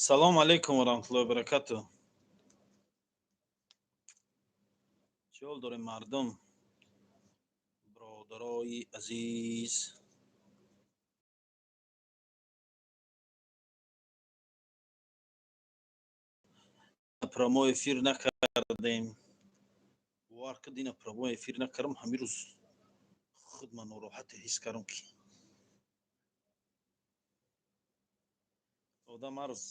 салом алейкум ва раҳматуллоҳи ва баракатуҳ. чӣ ҳол дорем мардум? برادرای عزیز، پرومو افیر نکردیم. باور کردین پرومو افیر نکردم. همین روز خود من ناراحت حس کردم که آدم هر روز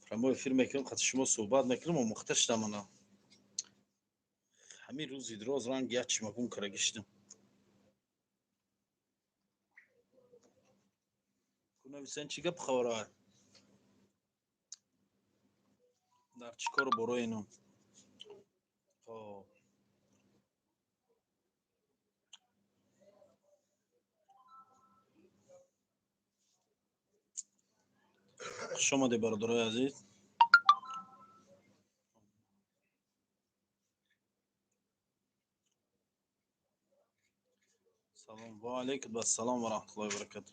پرومو افیر میکنم خاطر شما صحبت میکنم و مختش دامنه. همین روز دراز رنگ یک چمگون کرگشتم. کنه ویسن چی گپ خبره؟ در چیکار برای اینو؟ خوش آمده برادرای عزیز. سلام و علیکم السلام و رحمت الله و برکاته.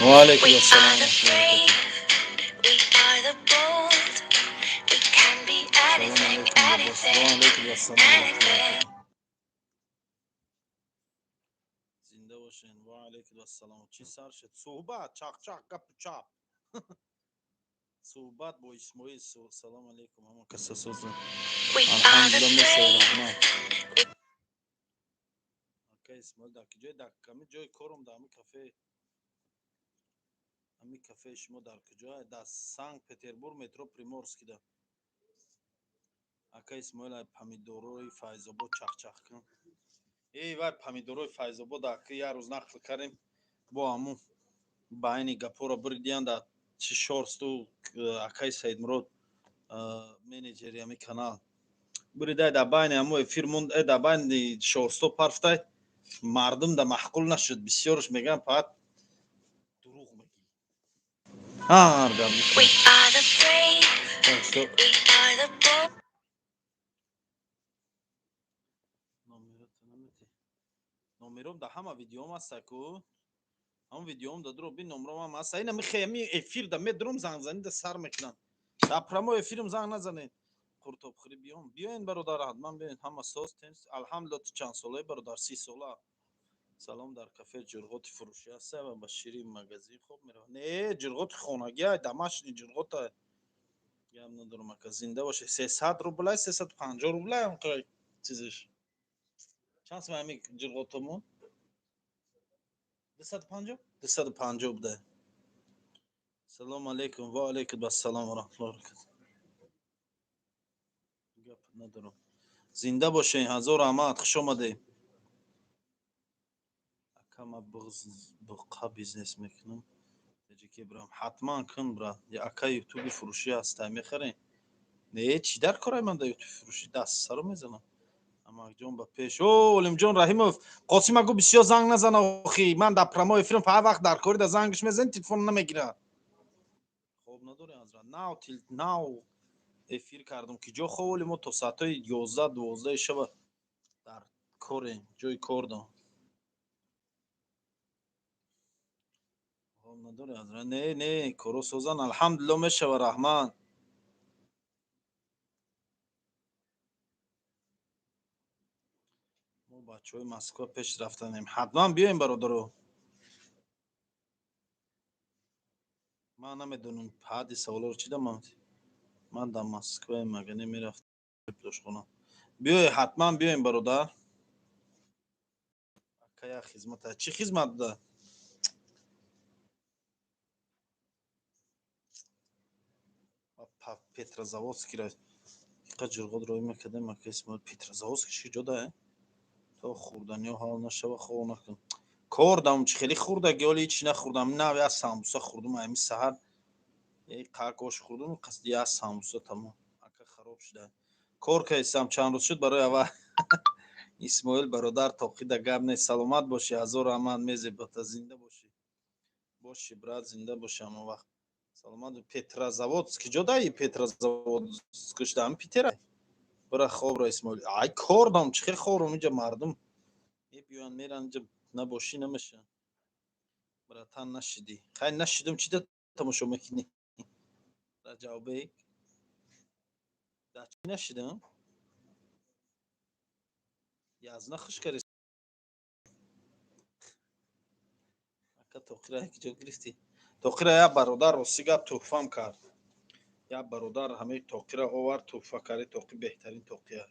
و علیکم السلام و رحمت الله و برکاته. زنده باشین. و علیکم السلام. چی سر شد؟ صحبت چاق چاق گپ چاپ. صحبت با اسماعیل. سلام علیکم. همون کس سوز. الحمدلله میشه رحمان. اوکی اسماعیل در کجای کمی جای کارم در همین کافه. همین کافه شما در کجای؟ در سانت پترزبورگ مترو پریمورسکی ده. اوکی اسماعیل پامیدوروی فیض‌آباد چاق چاق کن. ای وای پامیدوروی فیض‌آباد اکی یه روز نقل کردیم با همون باینی گپورا بردیان در چی شورستو اکی سید مراد менеҷери ҳамин канал буридай дар байни ҳамо эфир монд дар байни шорсто парфтай мардум да маҳқул нашуд. бисёрш мегӯянд фақат дурӯғ мегӣ. ҳар гап номером да ҳама видеом ҳастаку. ҳама видеом да дуро бин номером ҳам ҳаста. ина михеми эфир да медурум занг занӣ да сар мекунам. да прамо эфирм занг назанед. қуртобхӯрӣ биён биёин бародар ҳатман биёин. ҳама соз тенис алҳамдулилла. ту чанд солаи бародар? 30 сола. салом дар кафе ҷурғоти фурӯшӣ ҳастам ва ба шири магазин хоб меравам. не ҷурғоти хонагӣ дамашни ҷурғота гап надорам. ака зинда бошед. 300 рубл 350 рубл онқай чизиш чанд сом ҳамин ҷурғотамон 250 250 буда. салом алейкум. ва алейкум ассалом ва раҳматуллоҳи ва баракатуҳ. гап надорам. зинда бошен. ҳазор раҳмат. хуш омадед. акама буқа бизнес мекунам. таҷики брам ҳатман кун брат. я ака ютуби фурӯшӣ ҳаста мехарем. не чӣ дар кораи ман дар ютуби фурӯшӣ даст саро мезанам. амакҷон ба пеш. о олимҷон раҳимов қосим агу бисёр занг назана охи. ман дар прамо эфирам фақат вақт дар кори да зангш мезани телефон намегирад. хоб надорем ҳазрат. нав эфир кардам ки ҷо ховоли мо то соатҳои 11-12 шаба дар корем. ҷои кор дорам. хоб надорем ҳазрат. не коро созан алҳамдулилла мешава раҳман. мо бачаҳои Москва пеш рафтанем. ҳатман биёем бародаро. ман намедонам ҳадди саволаро чӣ дамам. ман дар Москваем магане мерафтам дошхона. биёе ҳатман биёем бародар. ака як хизмат аст. чӣ хизмат буда? петрозаводскиро ика ҷурғотро мекардем. ака исмоил петрозаводски чӣ ҷода то хӯрданиҳо ҳал нашава хоб накун. кор дам чӣ хеле хӯрдаги ҳоли ҳичи нахӯрдам. нави аз самбуса хӯрдум ҳамин саҳар. қак ош хӯрдум қасди аз самбуса тамом. ака хароб шуда. кор кайсам чанд рӯз шуд барои аввал. исмоил бародар тоқида гап нест. саломат боши. ҳазор раҳмат. мезебота. зинда боши. боши брат зинда боши ҳамон вақт. саломат. петрозаводски ҷодаи петрозаводскиш ҳамин питера. бара хобро исмоил. ай кор дам чӣ хел хорум инҷа мардум بیان میرن اینجا نباشی نمیشه. براتان نشدی خیلی نشدم چی ده تماشا میکنی در جوابه در چی نشدم یازنا خوش کردی اکا توقیره که جو گرفتی توقیره یا برادر روسیگا توفام کرد یا برادر همه توقیره آورد توفا کردی توقی بهترین توقیه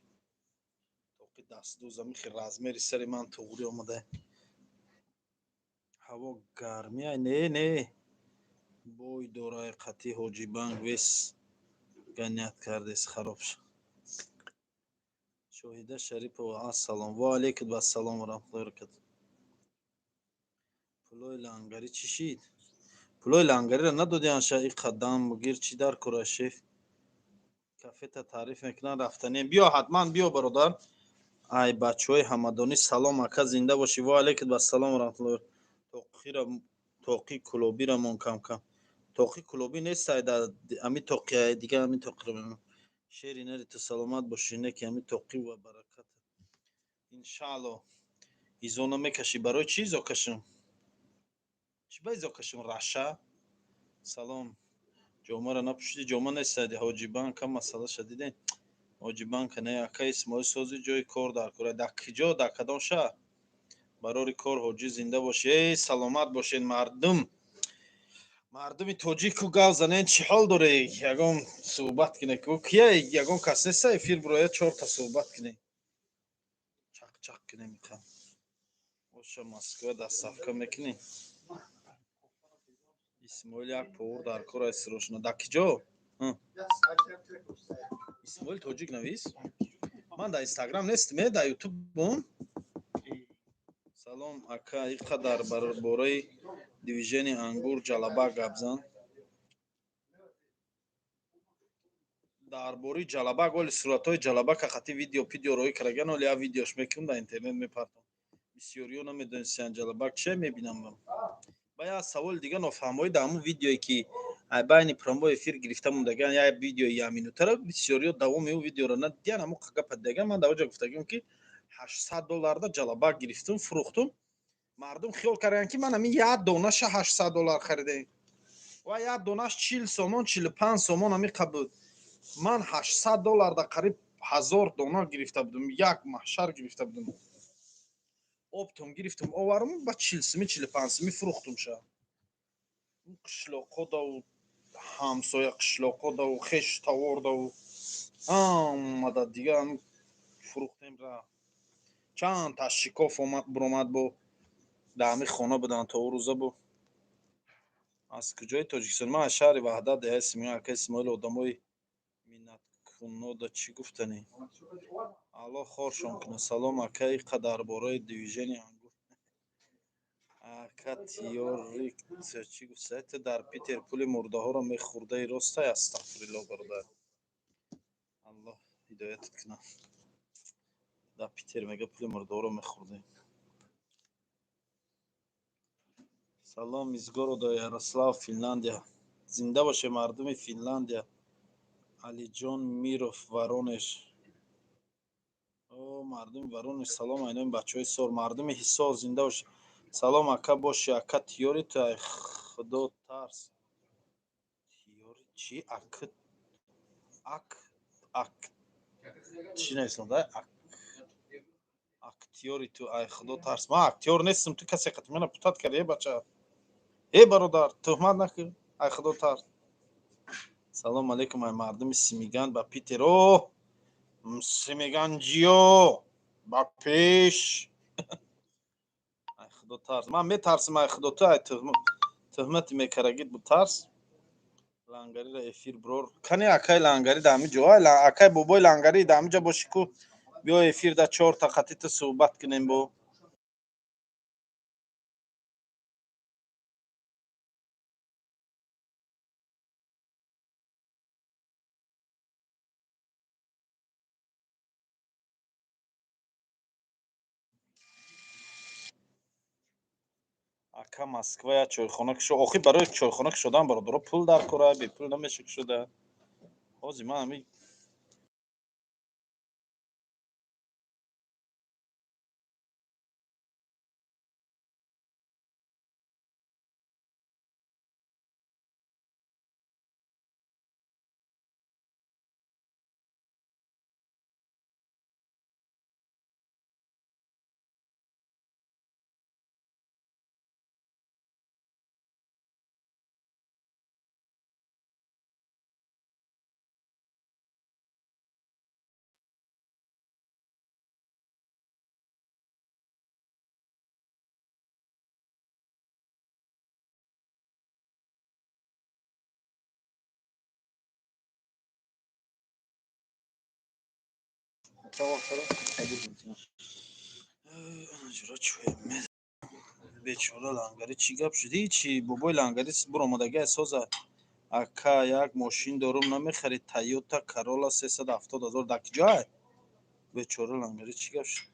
توقی دست دوزه میخی رازمری سری من توقیری آمده هوا گرمی های نه بوی دورای قطعی حاجی بانگ ویس گنیت کردیست خراب شد شاهده شریف و السلام و علیکم و السلام و رحمت الله و برکاته پلوی لنگری چی شید پلوی لنگری را ندادی انشا این قدم بگیر چی در کره شیف کافه تا تعریف میکنن رفتنی بیا حتما بیا برادر ای بچه های همدانی سلام اکا زنده باشی و علیکم و السلام و رحمت الله توقی را توقی کلوبی را من کم کم توقی کلوبی نیست امی توقی دیگه امی توقی را شیری نری تو سلامت باشی نه که امی توقی و برکت انشالله ایزونا میکشی برای چی ایزو کشم چی با ایزو کشم راشه سلام جوما را نپوشیدی جوما نیستدی حاجی بانک هم مسئله شدیده حاجی بانک نه اکا اسمای سوزی جای کار در کره در کجا در کدام شهر برای کار حاجی زنده باشه ای سلامت باشین مردمی توجیک و گاو زنین چی حال داره یگان صحبت کنه که کیه یگان کس نیست افیر برای 4 تا صحبت کنه چق چق کنه میخوام باشه مسکو دست صفکه میکنی اسماعیل یک پور در کار استروشنا در کجا اسماعیل توجیک نویس من در اینستاگرام نیستم در یوتیوب بوم سلام اکا اینقدر برای دیویژن انگور جلبه گبزن در باری جلبه گل صورتای جلبه که خطی ویدیو روی کرگن ولی ویدیوش میکنم در اینترنت میپرتم بسیاریو نمیدونستن جلبه چه میبینم من با یا سوال دیگه نفهمای در همون ویدیویی که بین پرامبو افیر گرفتم دگن یا ویدیو یا مینوته را بسیاریو دوام او ویدیو را نه دیدن همون گپ دگن من در وجه گفتم که $800 دا جلبه گرفتم فروختم مردم خیال کردن که من همین یک دونش $800 خریدم و یک دونش 40 سومون 45 سومون همین قبل من $800 دا قریب 1000 دونه گرفته بودم یک محشر گرفته بودم آبتون گرفتم آورم با 40 سمی 45 سمی فروختم شه قشلاقا دا و همسایه قشلاقا دا و خش تاور دا و آمده دیگه هم فروختیم را چند تا شکاف برامد با در همین خانه بدن تا او روزه با از کجای تاجیکستان من از شهر وحدت ده اسمی اکا اسماعیل آدمای منت کنو دا چی گفتنی الله خورشون کنه سلام اکا اینقدر بارای دیویژن انگور اکا تیوریک چی گفت سایت در پیتر پول مرده ها را میخورده ای راسته استغفرالله برادر الله هدایتت کنه در پیتر میگه پول مرده ها را میخورده سلام میزگارو دا یاروسلاو فنلاندیا زنده باشه مردم فنلاندیا علی جان میروف ورونش او مردم ورونش سلام اینم بچهای سور مردم حصار زنده باشه سلام اکا باشه اکا تیوری تا خدا ترس تیوری چی اک چی نیستم اکتیوری تو ای خدا ترس ما اکتیور نیستم تو کسی قد منو پتات کردی بچه ای برادر تهمت نکن ای خدا ترس سلام علیکم ای مردم سیمیگان با پیترو سیمیگان جیو با پیش ای خدا ترس من میترسم ای خدا تو ای تهمت میکرگید بود ترس لنگری را افیر برور کنی اکای لنگری دامی جو اکای بوبای لنگری دامی جا باشی کو بیا افیر دا 4 تا خطی تا صحبت کنیم با ака Москва чойхона шо охир барои чойхона шудан бародаро пул дар кора бепул намеша шуда ҳозир ман ҳамин Tamam tamam. Hadi. Jura çöymez. Bechora langaри çi gap shudi çi boboy langaris buromadagi soza ака як мошин дорум намехарид Toyota Corolla 370,000 дакҷай бечора лангари чӣ гап шуд.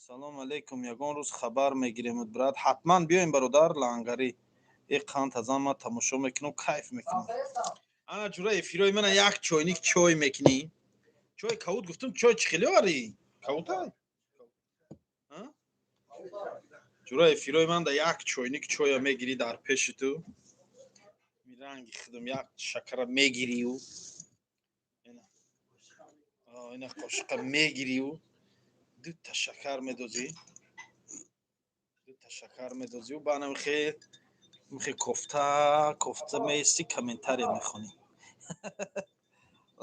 Салом алейкум, ягон рӯз хабар мегирем брат, ҳатман биёем бародар лангари қанд азан ман тамошо мекунам, кайф мекунам. ана ҷура эфирои мана як чойник чой мекунӣ. Чой кавут гуфтам, чой чӣ хеле вари кавутай ҷура эфирои ман да як чойник чоя мегирӣ дар пеши ту ранги худам як шакара мегирию ина қошиқа мегирию дута шакар медозию бана михе кофта меисти комментария мехонӣ.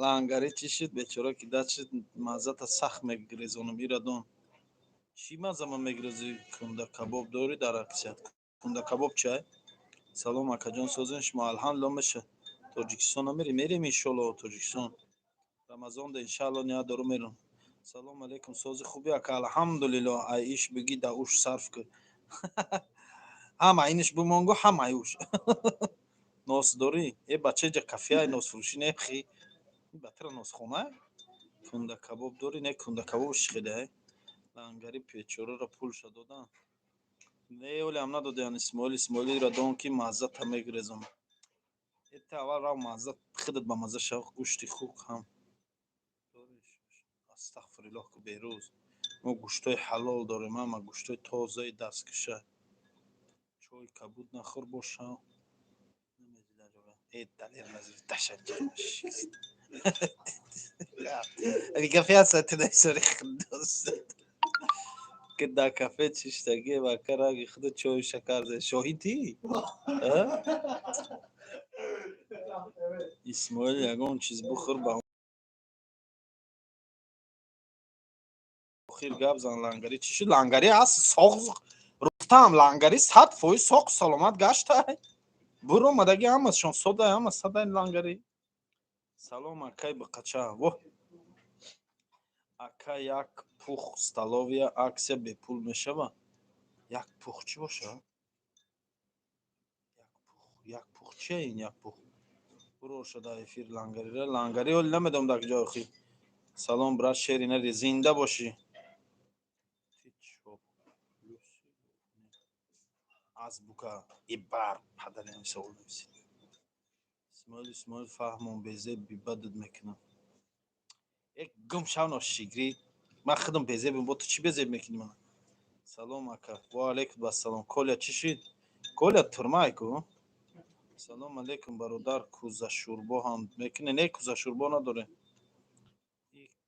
лангари чӣ шуд бечора ки дад шуд маззата сахт мегирезонам ирадон чӣ мазза ман мегирезӣ. кунда кабоб дорӣ дар аксият? кунда кабоб чай? салом акаҷон, созин шумо? алҳамдулилла меша. тоҷикистон мерем иншоалло. тоҷикистон рамазон да иншаалло ния дору мерам. салом алейкум, сози хуби ака? алҳамдулилла. ай иш биги да уш сарф кӯ ҳама иниш бумонгу ҳама уш нос дорӣ е бачаҷа кафеай носфурӯшӣ нехӣ батра носхона кунда кабоб дорӣ не кунда кабобш чӣ хеле лангари печораро пулша додан не олиам надодаан исмоилиро дон ки маззата мегирезон ета аввал рав мазза худат ба мазза шав гӯшти хук ҳам астағфируллоҳ ку берӯз мо гӯштои ҳалол дорем ама гӯштои тозаи дасткиша чой кабуд нахӯр боша ки дар кафе чиштагӣ вакараги худу чою шакар зе шоҳидӣ исмоил ягон чиз бухӯр ба охир гап зан. лангари чӣ шуд? лангари аст соғ руфтам лангари 100% соғ саломат гаштай буромадаги ҳамашон содай ҳама садай лангари. салом акай бақача. во ака як пух столовия аксия бепул мешава. як пух чӣ бошад? як пух чия ин? як пух буро шуда эфир лангари оли намедом дар куҷа охи. салом брат шери нари зинда бошӣ. азбука ибар падари мисол мисид исмоил фаҳмон безеб бибадуд мекунам як гум шавно шигри ман худам безебам бо ту чӣ безеб мекунӣ мана. салом ака. ва алейкум ассалом. коля чӣ шид? коля турмай ку. салом алейкум бародар. кӯзашӯрбо ҳам мекунӣ? не кӯзашӯрбо надорем.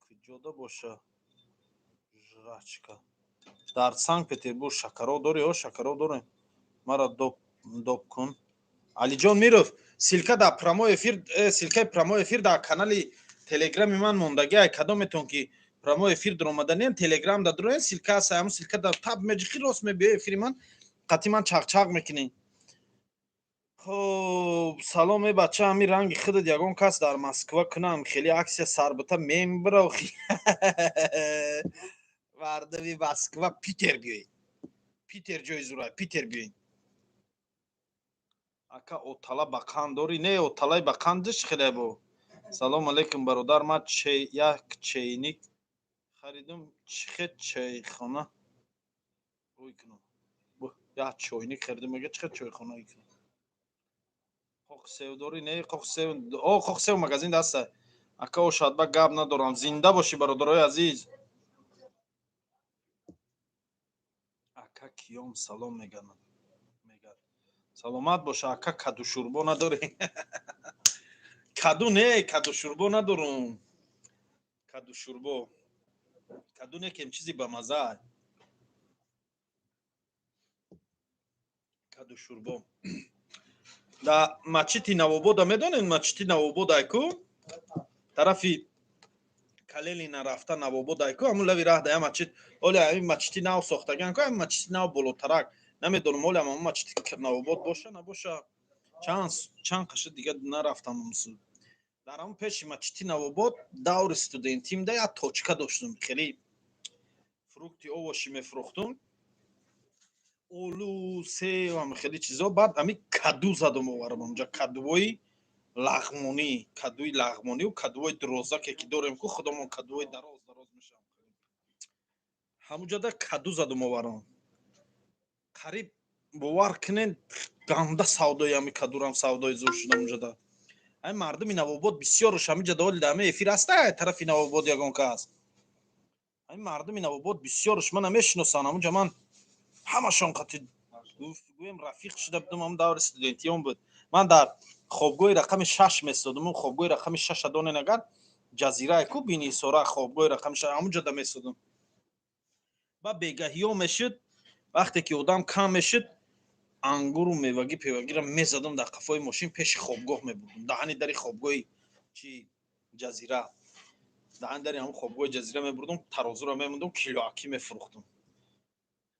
куҷода боша жрачка дар санкт петербург шакаро дорӣ? шакаро дорем. мара доб кун. алиҷон миров силка дар прямой эфир силкаи прямой эфир дар канали телеграми ман мондаги ай кадометон ки прямой эфир даромаданем телеграм да дорем силка аст ҳамун силка да таб меҷихи рост мебиё эфири ман қати ман чағчақ мекунӣ. хоб салом е бача ҳами ранги худат ягон кас дар Москва кунам хели аксия сарбута мембра вардави Москва Питер биёед. Питер ҷои зурай Питер биёед. ака отала ба қанд дорӣ? не оталаи ба қандиш хеле бо. салом алейкум бародар. ман як чайник харидам. чихет чайхона ой кунам. як чойник харидам мега чихет чойхона ой кунам. қоқсев дорӣ? не қоқсев. қоқсев магазин даста. ака ошадба гап надорам. зинда бошӣ бародарои азиз. ака киём салом мегӯяд. саломат боша ака. каду шӯрбо надорӣ? каду не каду шӯрбо надорум. каду шӯрбо каду некем чизи ба маза. каду шӯрбо да мачити навобода медонед? мачити навобода айку тарафи калелина рафта навобода айку ҳамун лави раҳ да мачит оли ҳамин мачити нав сохтаган ку ҳамин мачити нав болотарак намедонам оли ҳамун мачити навобод боша набоша чанд қаша дига нарафтам. дар ҳамон пеши мачити Навобод даври студентимда як точка доштум, хеле фрукти овоши мефурӯхтум, олу, сев, ҳама хеле чизо. Баъд ҳами каду задум оварам онҷа, кадуҳои лағмонию кадуҳои дурозаке ки дорем ку худамон кадуҳои дароз мешаванд. ҳамуҷада каду задум оварам. қариб бовар кунед ганда савдои ҳами кадурам савдои зур шудам онҷада. ҳами мардуми Навобод бисёрш ҳамиҷада оли дар ҳамаи эфир ҳаста тарафи Навобод ягон кас. ҳами мардуми Навобод бисёрш мана мешиносанд. ҳамуҷа ман ҳамашон қати гуфтугӯем рафиқ шуда будам. ҳам даври студентиём буд. ман дар хобгоҳи рақами 6 месодум. хобгоҳи рақами 6 донен агар ҷазирае ку Бинисора хобгоҳи рақами 6 ҳамуҷада месодум. ба бегаҳиё мешуд, вақте ки одам кам мешуд, ангуру мевагӣ певагиро мезадум дар қафои мошин пеши хобгоҳ мебурдум. даҳани дари хобгоҳи чи ҷазира, даҳани дари ҳамон хобгоҳи ҷазира мебурдум, тарозуро мемондум, килоакӣ мефурӯхтум.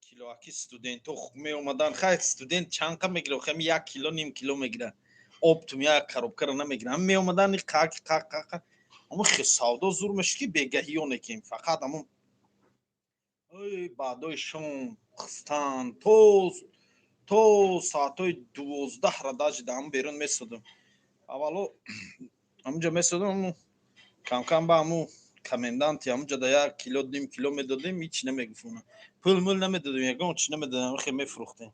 килоакӣ студентҳо меомаданд. хай студент чанқа мегира, хами 1 кило ним кило мегира. оптум як коробкаро намегира. ҳам меомаданд қақ. ҳамон хе савдо зур мешуд ки бегаҳиё некем. фақат ҳамон баъдои шом хистан то соатҳои 12 дажида ҳам берун месодум. аввало ҳамуҷа месодум, камкам ба ҳаму коменданти ҳамуҷада 1 кило ним кило медодем, ҳеч намегуфтонам. пул мул намедодем, ягон чи намедодем, хе мефурӯхтем.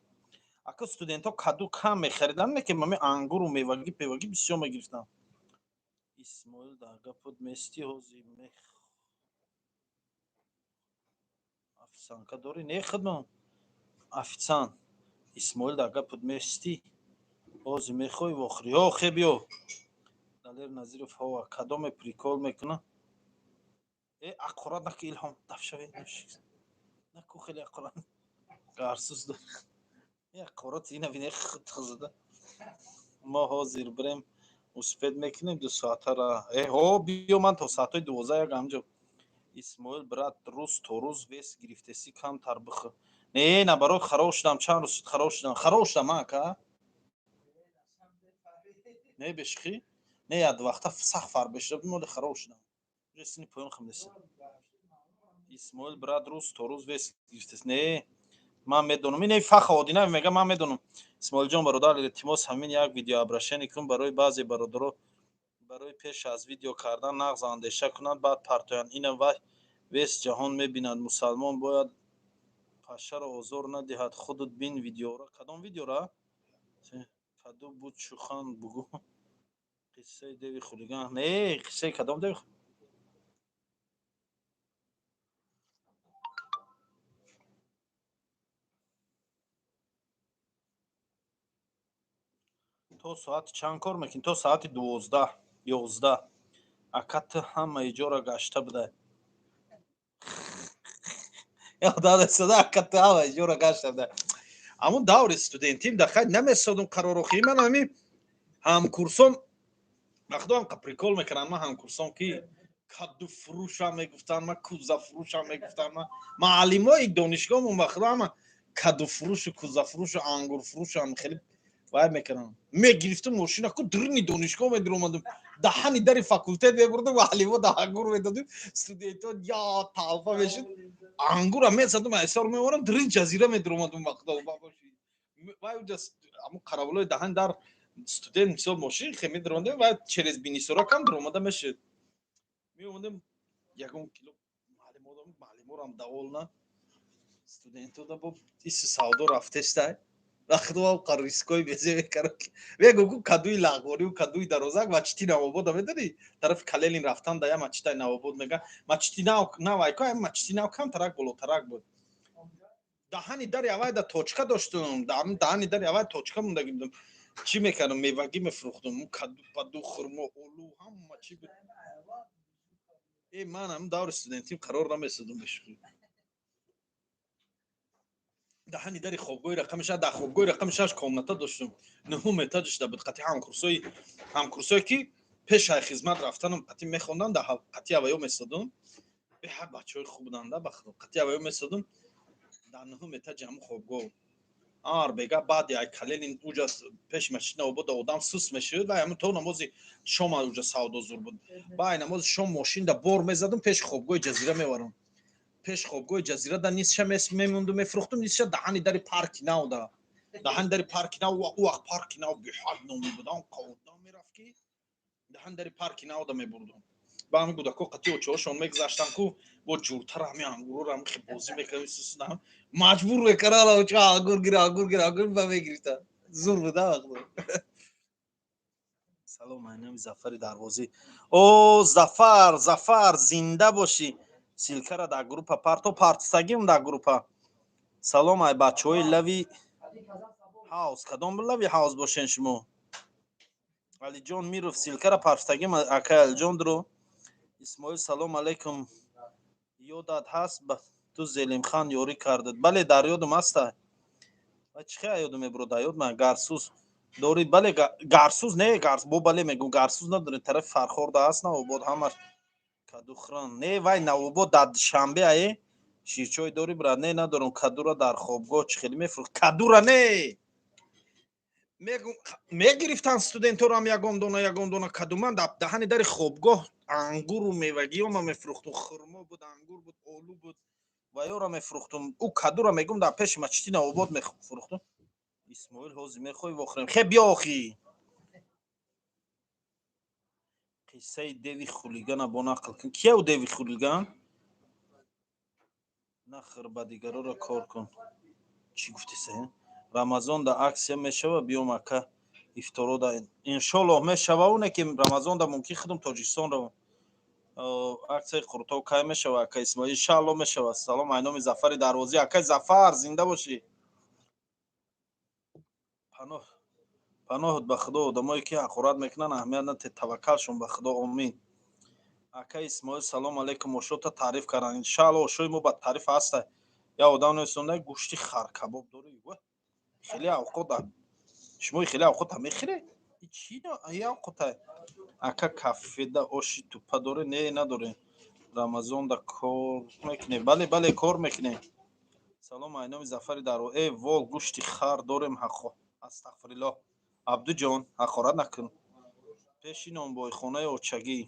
ака студентҳо каду кам мехариданд, мекем ҳами ангуру мевагӣ певагӣ бисёр мегирифтанд. исмоил дар гапот мести ҳозир мех афисанка дори не хидмат официант. исмоил дар гапот мести ҳозир мехоҳӣ вохӯрӣ. ҳо хе биё. далер Назиров ҳова кадоме прикол мекуна. ақорат наки Илҳом дафшавед наку хеле ақорат гарсус дор. ақорат ина бине худхозада. мо ҳозир бирем успед мекунем 2 соатара. ҳо биё ман то соатҳои 12 як ҳамҷо. исмоил брат рӯз то рӯз вес гирифтеси камтар бихӯ. не наоборот хароб шудам. чанд рӯз шуд хароб шудам ака. не бешихӣ не як вақта сахт фарбе шуда моли хароб шудам. сини поён хамдеса. исмоил брат рӯз то рӯз вес гирифтеси. не ман медонам. ин фаха одина мега ман медонам. исмоилҷон бародар илтимос ҳамин як видеообрашение кун барои баъзе бародаро барои пеш аз видео кардан нағз андеша кунанд баъд партоянд. ина вай вес ҷаҳон мебинад. мусалмон бояд пашаро озор надиҳад. худут бин видеоро. кадом видеора? каду буд шухан бугу. қиссаи деви хулиган. не қиссаи кадом деви то соати чанд кор мекунӣ? то соати 12 11. ака ту ҳама иҷора гашта буда. ёдад эстода ака ту ҳама иҷора гашта буда. ҳамон даври студентим дахай намесодум қаророхӣ. ман ҳами ҳамкурсон вақтдам прикол мекардам. ман ҳамкурсон ки каду фурӯшам мегуфтанд, ман кӯза фурӯшам мегуфтанд. муаллимои донишгоҳмон вақтдам каду фурӯшу кӯза фурӯшу ангур фурӯшам хеле вай мекардам. мегирифтум мошина ку дурини донишгоҳ медиромадум. даҳани дари факултет мебурдум. муаллимо да ангур медодим. студентҳо я тавба мешуд. ангурам месадум айсор меорам. дурини ҷазира медиромадум вақтдам. вай уҷа ҳамон қаравулои даҳани дар студент мисол мошин хе медиромадем. вай через Бинисора кам диромада мешуд. меомадем ягон кило муаллиморам даволна. студентҳо да бо ису савдо рафтестай. вақтдам қаррискои безе мекардам. мегӯ кадуи лағмонию кадуи дарозак мачити Навобода медонӣ? тарафи Калелин рафтан да я мачитаи Навобод мега. мачити навай ку мачити нав камтарак болотарак буд. даҳани дари авай да точка доштум. даҳани дари авай точка мондаги будам. чӣ мекардам? мевагӣ мефурӯхтум. каду паду хурмо олу ҳама чӣ буд. ман ҳам даври студентим қарор намесодум бешухӣ. даҳани дари хобгоҳи рақами 6 дар хобгоҳи рақами 6 комната доштум. 9 этаж шуда буд. қати ҳамкурсое ки пешаи хизмат рафтанам қати мехондам. дар қати аваё месодум. ҳар бачаҳои хуб буданд. қати аваё месодум. дар 9 этажи ҳамон хобгоҳ. бега баъди айкалелин уҷа пеши машина обода одам сус мешуд ва ҳамин то намози шом уҷа савдо зур буд баъди намози шом мошинда бор мезадум пеши хобгоҳи ҷазира меварам пеши хобгоҳи ҷазира да нисша мемонду мефурӯхтум нисша даҳани дари парки навда даҳани дари парки нав ӯ вақт парки нав беҳад номи буд он қодам мерафт ки даҳани дари парки навда мебурдум ба ҳамин гудако қати очаҳошон мегузаштам ку бо ҷӯртар ҳами ангурро ҳами бозӣ мекардем сусудам маҷбур мекардам агур гир ба мегирифта зур буда вақто салом айнами зафари дарвозӣ о зафар зинда бошӣ силкара дар группа парто партистагим дар группа салом ай бачаҳои лави ҳаус кадом лави ҳаус бошен шумо алиҷон миров силкара партистагим акай алиҷон дуро исмоил салом алейкум ёдат ҳаст ту зелимхан ёрӣ кардед бале дар ёдум ҳаста чӣ хеле ёдум мебурад дар ёд ман гарсуз дорид бале гарсуз не бо бале мегӯ гарсуз надоред тарафи фархорда ҳаст навобод ҳамаш кадухран не вай навобод дар душанбе ае ширчой дори брат не надорам кадура дар хобгоҳ чӣ хеле мефурӯхт кадура не мегирифтан студентҳоам ягон дона каду ман даҳани дари хобгоҳ ангуру мевагиёма мефурӯхтум хурмо буд ангур буд олу буд ва ёра мефурӯхтум ӯ кадура мегум дар пеши масҷиди навобод мефурӯхтум исмоил ҳозир мехоҳӣ вохӯрем хе биё охӣ қиссаи деви хулигана бо нақл кун кияв деви хулиган нахр ба дигарора кор кун чӣ гуфтиса рамазонда аксия мешава биём ака ифторода иншоллоҳ мешава оне ки рамазонда мумкин худум тоҷикистон равам аксияи қуртов кай мешава ака исмоил иншаллоҳ мешава салом айноми зафари дарвозӣ акай зафар зинда бошӣ паноҳд ба худо одамое ки ҳақорат мекунанд аҳамият надиҳед таваккалшон ба худо омин акай исмоил салом алейкум ошота таъриф карданд иншаллоҳ ошои мо ба таъриф ҳаста я одам нависонда гӯшти хар кабоб дорӣ хеле авқот шумо хеле авқот мехӯре чӣ авқота ака кафеда оши тупа доре не надоре рамазонда кор мекунем бале кор мекунем салом айноми зафари даро вол гӯшти хар дорем ҳақо астағфириллоҳ абдуҷон ҳақорат накун пеши нонбойхонаи очагӣ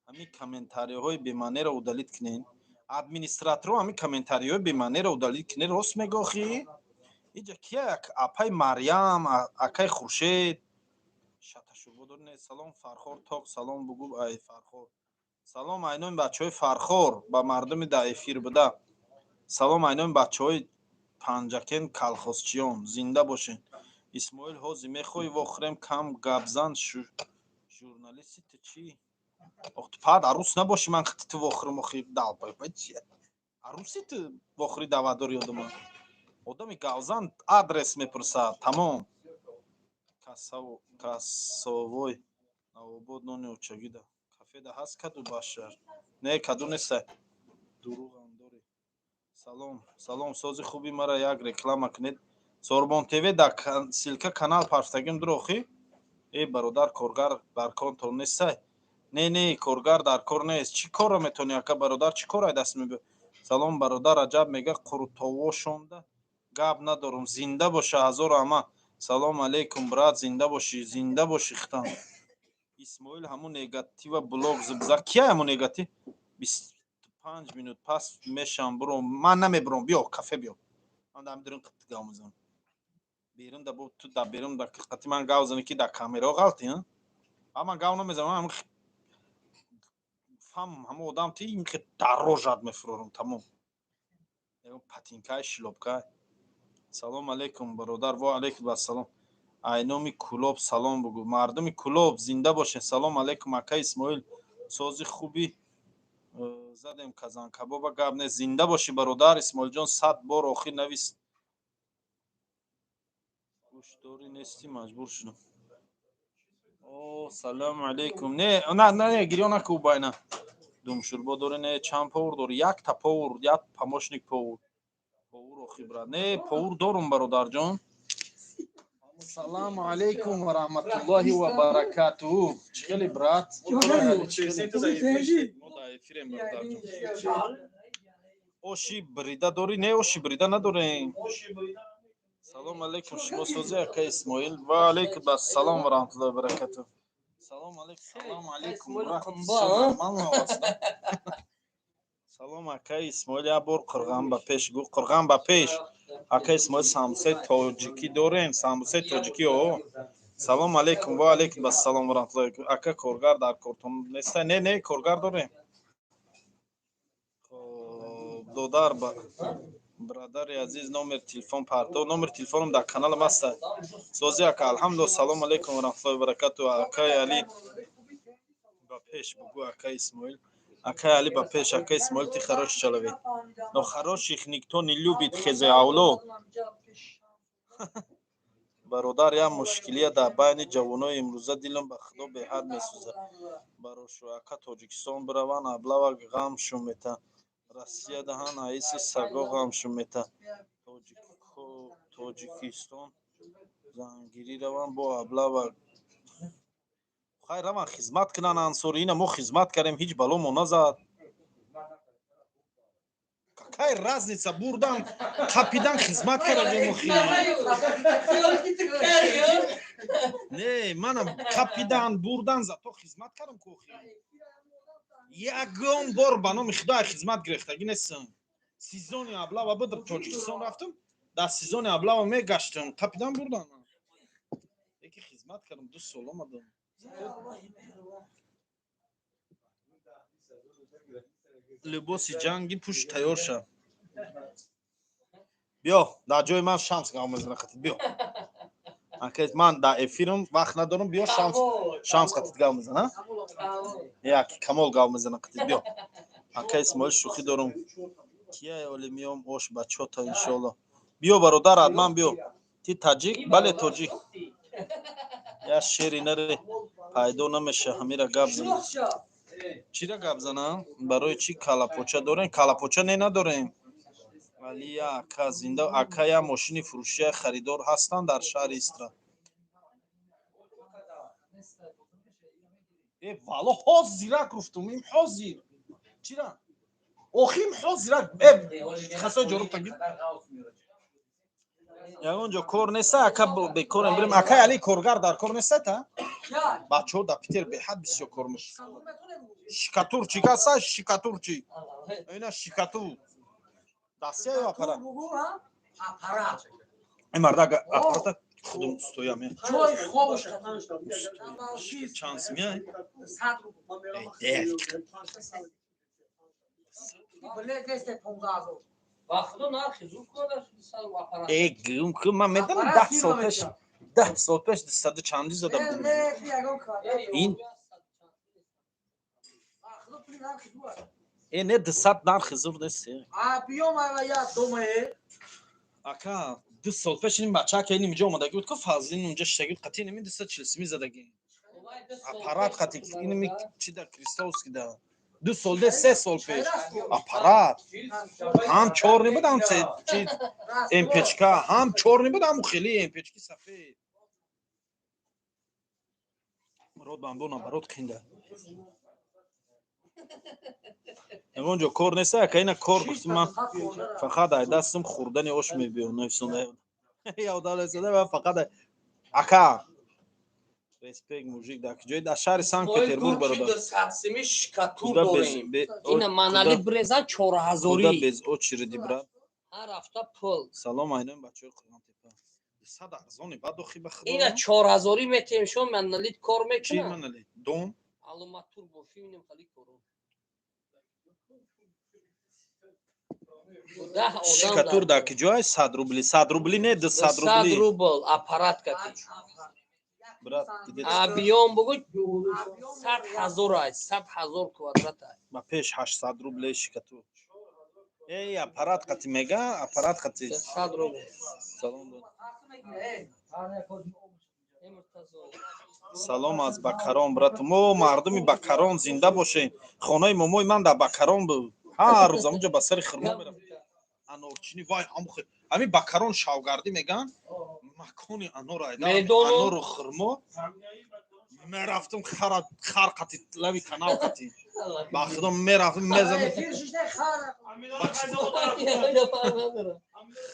ҳамин комментарияҳои бемаънеро удалит кунен администраторо ҳамин комментарияҳои бемаънеро удалит кунен рост мегӯхӣ иҷа кия апай марьям акай хуршед шаташурбодор не салом фархор ток салом бугу ай фархор салом айноми бачаҳои фархор ба мардуми дар эфир буда салом айноми бачаҳои панҷакен калхозчиён зинда бошен исмоил ҳозир мехоҳӣ вохӯрем кам гапзан журналисти ту чӣ ох ту пад арӯс набошӣ ман хати ту вохӯрам охи арӯси ту вохӯрӣ даъватдор ёдаман одами гавзан адрес мепурсад тамом касовой навобод нони очагида кафеда ҳаст каду башар не каду неста дурӯғам дорӣ салом сози хуби мара як реклама кунед Сорбон ТВ дар силка канал паштагим дур охӣ бародар коргар дар контор нестай не коргар дар кор нест чӣ корро метавонӣ ака бародар чӣ корро даст мебе салом бародар аҷаб мега қуртовошонда гап надорум зинда боша ҳазору ама салом алейкум брат зинда бошӣ хитам исмоил ҳамун негатива блог зубза кия ҳамун негатив 25 минут пас мешам буро ман намебурам биё кафе биё ман дам дурин қитга омӯзам берун да бо ту да берун да қати ман гав зани ки да камеро ғалти ман гав намезанам фам ҳама одам ти ин ки дарожат мефурорам тамом патинкай шлопкай салом алейкум бародар ва алейкум ассалом айноми кулоб салом бугу мардуми кулоб зинда бошен салом алейкум ака исмоил сози хуби задем казан кабоба гап не зинда боши бародар исмоилҷон 100 бор охир навис гӯшдорӣ нести маҷбур шудам салом алейкум не гирё накӯ байна думшурбо дори не чанд повур дори якта повур як помощник повур охи брат не повур дорум бародарҷон салому алейкум ва раҳматуллоҳи ва баракатуҳу чӣ хеле брат оши брида дорӣ не оши брида надорем салом алейкум, шумо сози ака Исмоил. Ва алейкум ассалом ва раҳматуллоҳи ва баракатуҳ. Салом алейкум, салом алейкум. Салом ака Исмоил, як бор қурған ба пеш гу, қурған ба пеш. Ака Исмоил самбусаи тоҷикӣ дорем, самбусаи тоҷикӣ о. Салом алейкум, ва алейкум ассалом ва раҳматуллоҳи. Ака коргар дар кортон неста? Не, коргар дорем. Додар ба брадари азиз номер телефон парто, номер телефонам дар каналам аста. Сози ака, алҳамдулилла, салом алейкум ва раҳматуллоҳи ва баракатуҳ. Акай Али ба пеш бугу, ака Исмоил. Акай Али ба пеш, ака Исмоил, ти харош чалаве. Но хороших никто не любит, хезе авло. Бародар, як мушкилия дар байни ҷавонои имрӯза дилам ба худо беҳад месӯзад. Барошу ака Тоҷикистон бираванд, аблава ғамшон мета. Россия даҳанд, аиси саго ғамшон мета. Тоҷикистон зангирӣ раванд бо аблава. Хай раванд хизмат кунанд ансори. Ина мо хизмат кардем, ҳеҷ бало мо назад. Какая разница, бурдан қапидан хизмат кардем мо хи. Не, манам қапидан бурдан зато хизмат кардем ко хи. Ягон бор ба номи худои хизмат гирифтагӣ нестам. Сезони аблава буд Тоҷикистон рафтам. Дар сезони аблава мегаштам, қапидан бурдан. Яке хизмат кардам 2 сол омадам. Либоси ҷанги пӯш тайёр шав. Биё, дар ҷои ман шамс гав мезана қатид, биё. Ака ман дар эфирам вақт надорам, биё шамс қатид гав мезана. Як камол гав мезана қатид, биё. Ака Исмоил шӯхӣ дорам. Кия оле миём ош ба чота иншоалло. Биё бародар ҳатман биё. Ти таҷик? Бале тоҷик. Я шери наре пайдо намеша, ҳамира гап зана. Чира гап занам? Барои чӣ калапоча дорем? Калапоча не надорем. Вали я ака зинда, ака я мошини фурӯшия харидор ҳастанд дар шаҳри Истра. Вало ҳозирак гуфтум, им ҳозир. Чира? Охим ҳозирак. Хасои ҷоруб тагир. Ягон ҷо кор неста, ака бекорем бирем. Ака Али коргар дар кор неста та? Бачаҳо дар Питер беҳад бисёр кор мекунанд. Шикатур чӣ ҳаста? Шикатур чӣ? Ина шикатур. Дастия ё аппарат? Аппарат. Ин марда аппарат худум стоям. Чой ховш шанс мия. Ман медонам 10 сол пеш 200 чанди зада будем. Ин не 200 нархи зур нест. Ака 2 сол пеш ин бача ки ин инҷо омадаги буд ко Фазлин унҷа шитаги қати неми 240 задаги. Аппарат қати ин чи да Кристовски да 2 сол де 3 сол пеш. Аппарат. Ҳам 4 небуд, ҳам чи МПЧка, ҳам 4 небуд, ҳам хели МПЧки сафед. Мурод бандона барот қинда. Ягон ҷо кор неста, ака ина кор гуфтим ман фақат ай дастам хурдани ош мебиём нафсонда. Яудалесада ва фақат ака респект мужик дар ҷои дар шаҳри Санкт-Петербург бародар. Шикатур дорем. Ина манали бреза 4000. Без очереди брат. Ҳар ҳафта пул. Салом айнам бачаҳои Қурғонтепа. 100 арзони бад охи ба худо. Ина 4000 метем шо манали кор мекунад. Чи манали? Дом. Алуматур бо филм хали кору. Шикатур дар ки ҷой 100 рубли. 100 рубли не 200 рубли. 100 рубл аппарат кати. Брат, абиём бугу 100,000 ай, 100,000 квадрат ай. Ба пеш 800 рубли шикатур. Эй, аппарат қати мега, аппарат қати. 100 рубли. Салом дод. Салом аз Бакарон, брат. Мо мардуми Бакарон зинда бошем. Хонаи момои ман дар Бакарон буд. Ҳар рӯз амуҷа ба сари хирмо мерам. Анорчини вай ҳамин Бакарон шавгардӣ меган. Макони анор айда. Анору хирмо میرفتم خرقتی لبی کانال قتی با خدا میرفتم میزدم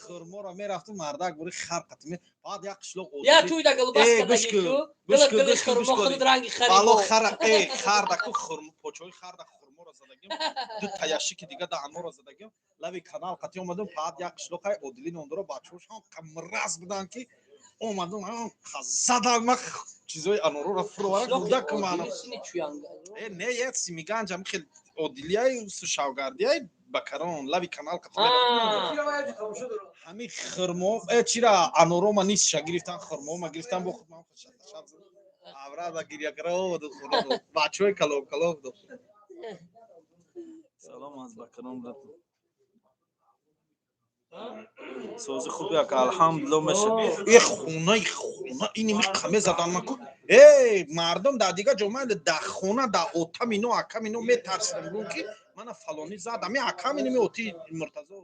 خرما را میرفتم مردک بوری خرقتی بعد یک قشلوق یا توی دا گلو بس کردگی شو گلو خرما خود رنگی خریب بالا خردک خرما پوچوی خردک خرما را زدگیم دو تایشی که دیگه دانو را زدگیم لبی کانال قتی اومدم بعد یک قشلوق ادلی نوندرو بچوش هم کمراز بودن که اومدم زدم ما چیزای انورو را فرواره کودک منو نه یه سیمیگان جام خیلی اودیلیای شاوگاردیای بکران لبی کانال قطعه همین خرمو چرا انورو ما نیست گرفتن خرمو ما گرفتن با خود من خود شب آورا دا گریه کرده بود خورو بچه‌ای کلوب دو سلام از بکران رفت سوز خوبی که الحمدلله میشه ای خونه اینی می قمه زدن مکو ای مردم در دیگه جمعه ده خونه در اوتا مینو اکا مینو میترسیدم رو که من فلانی زدم یا اکا مینو می اوتی مرتضی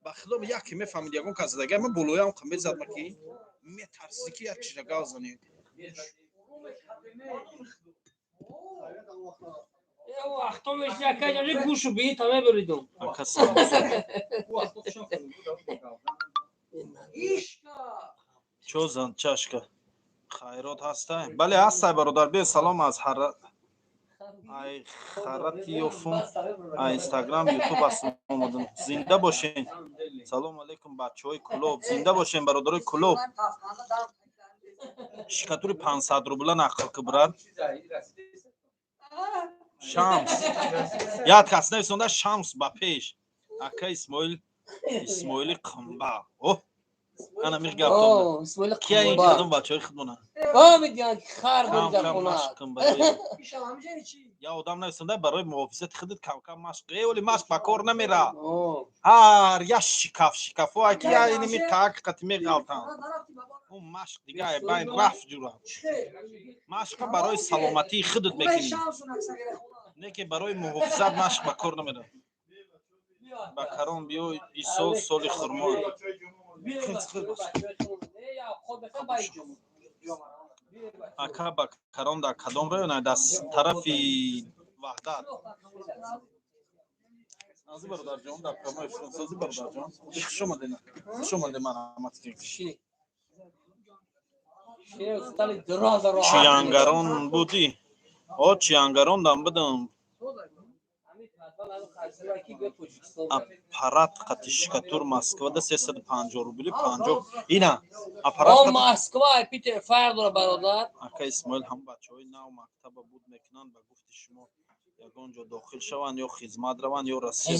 بخدا یکی میفهمید یگون که زدگه من بلویا هم قمه زد مکی میترسی که یک چیزا گازنی وقتا میشه که جایی گوشو بی تمام بریدم اکا سامسون چوزن چشکه خیرات هسته بله هسته برادر بیا سلام از هر ای خرتی یوفون اینستاگرام یوتیوب است اومدن زنده باشین سلام علیکم بچهای کلوب زنده باشین برادرای کلوب شکاتوری 500 روبل نقل که براد شمس یاد کس نویسنده شمس با پیش اکا اسماعیل قنبا اوه انا میخ گفتم اسماعیل کی این قنبا کدوم بچهای خودمونه میگن خر بود در خونه یا آدم نویسنده برای محافظت خودت کم کم مشق ولی مشق با کار نمیره هر یا شکاف و کی اینی می تاک قطمی غلطان اون مشق دیگه بین رفت جورا مشق برای سلامتی خودت میکنی نه که برای محافظت مشق با کار نمیره با کرم بیو ایسو سولی خرما اکا با کرم در کدام رو نه دست طرفی وحدت از برادر جان در کمای فرانسوی برادر جان شما ده مرحمت کنید چیانگران بودی چیانگران دم بدم аппарат қати шикатур Москва да 350 рубли 50 ина аппарат о Москва Питер фардора бародар ака Исмоил ҳам бачаҳои нав мактаба буд мекунанд ба гуфти шумо ягон ҷо дохил шаванд ё хизмат раванд ё Россия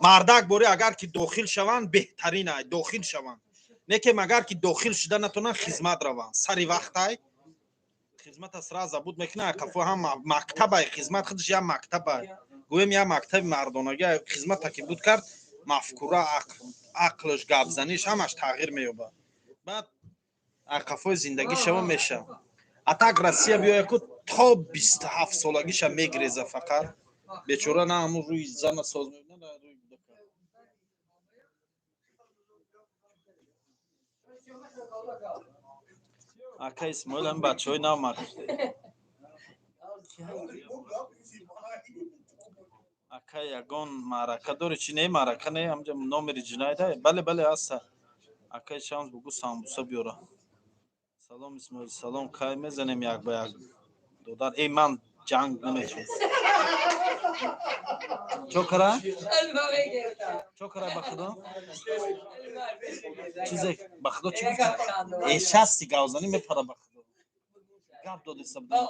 мардак бори агар ки дохил шаванд беҳтарин ай дохил шаванд не ки агар ки дохил шуда натонанд хизмат раванд сари вақтай хизмата сразу буд мекунанд кафо ҳам мактабай хизмат худаш я мактабай گویم یا مکتب مردانگی خدمت که بود کرد مفکوره عقلش گپزنیش همش تغییر مییابه بعد عقفای زندگی شما میشه اتاق روسیه بیای که تا 27 سالگیش میگریزه فقط بیچاره نه همون روی زن ساز میبینه نه روی اکا اسماعیل هم بچه های نو اکا یگان معرکه داره چی نه معرکه نه همجا نامری جنایده بله هست اکا شانس بگو سامبوسا بیاره سلام اسماعیل سلام کای میزنیم یک با یک دودار ای من جنگ نمیتونم چوکره بخدا چیزی بخدا چی گفتی ای شستی گوزنی میپره بخدا گپ داده سبدن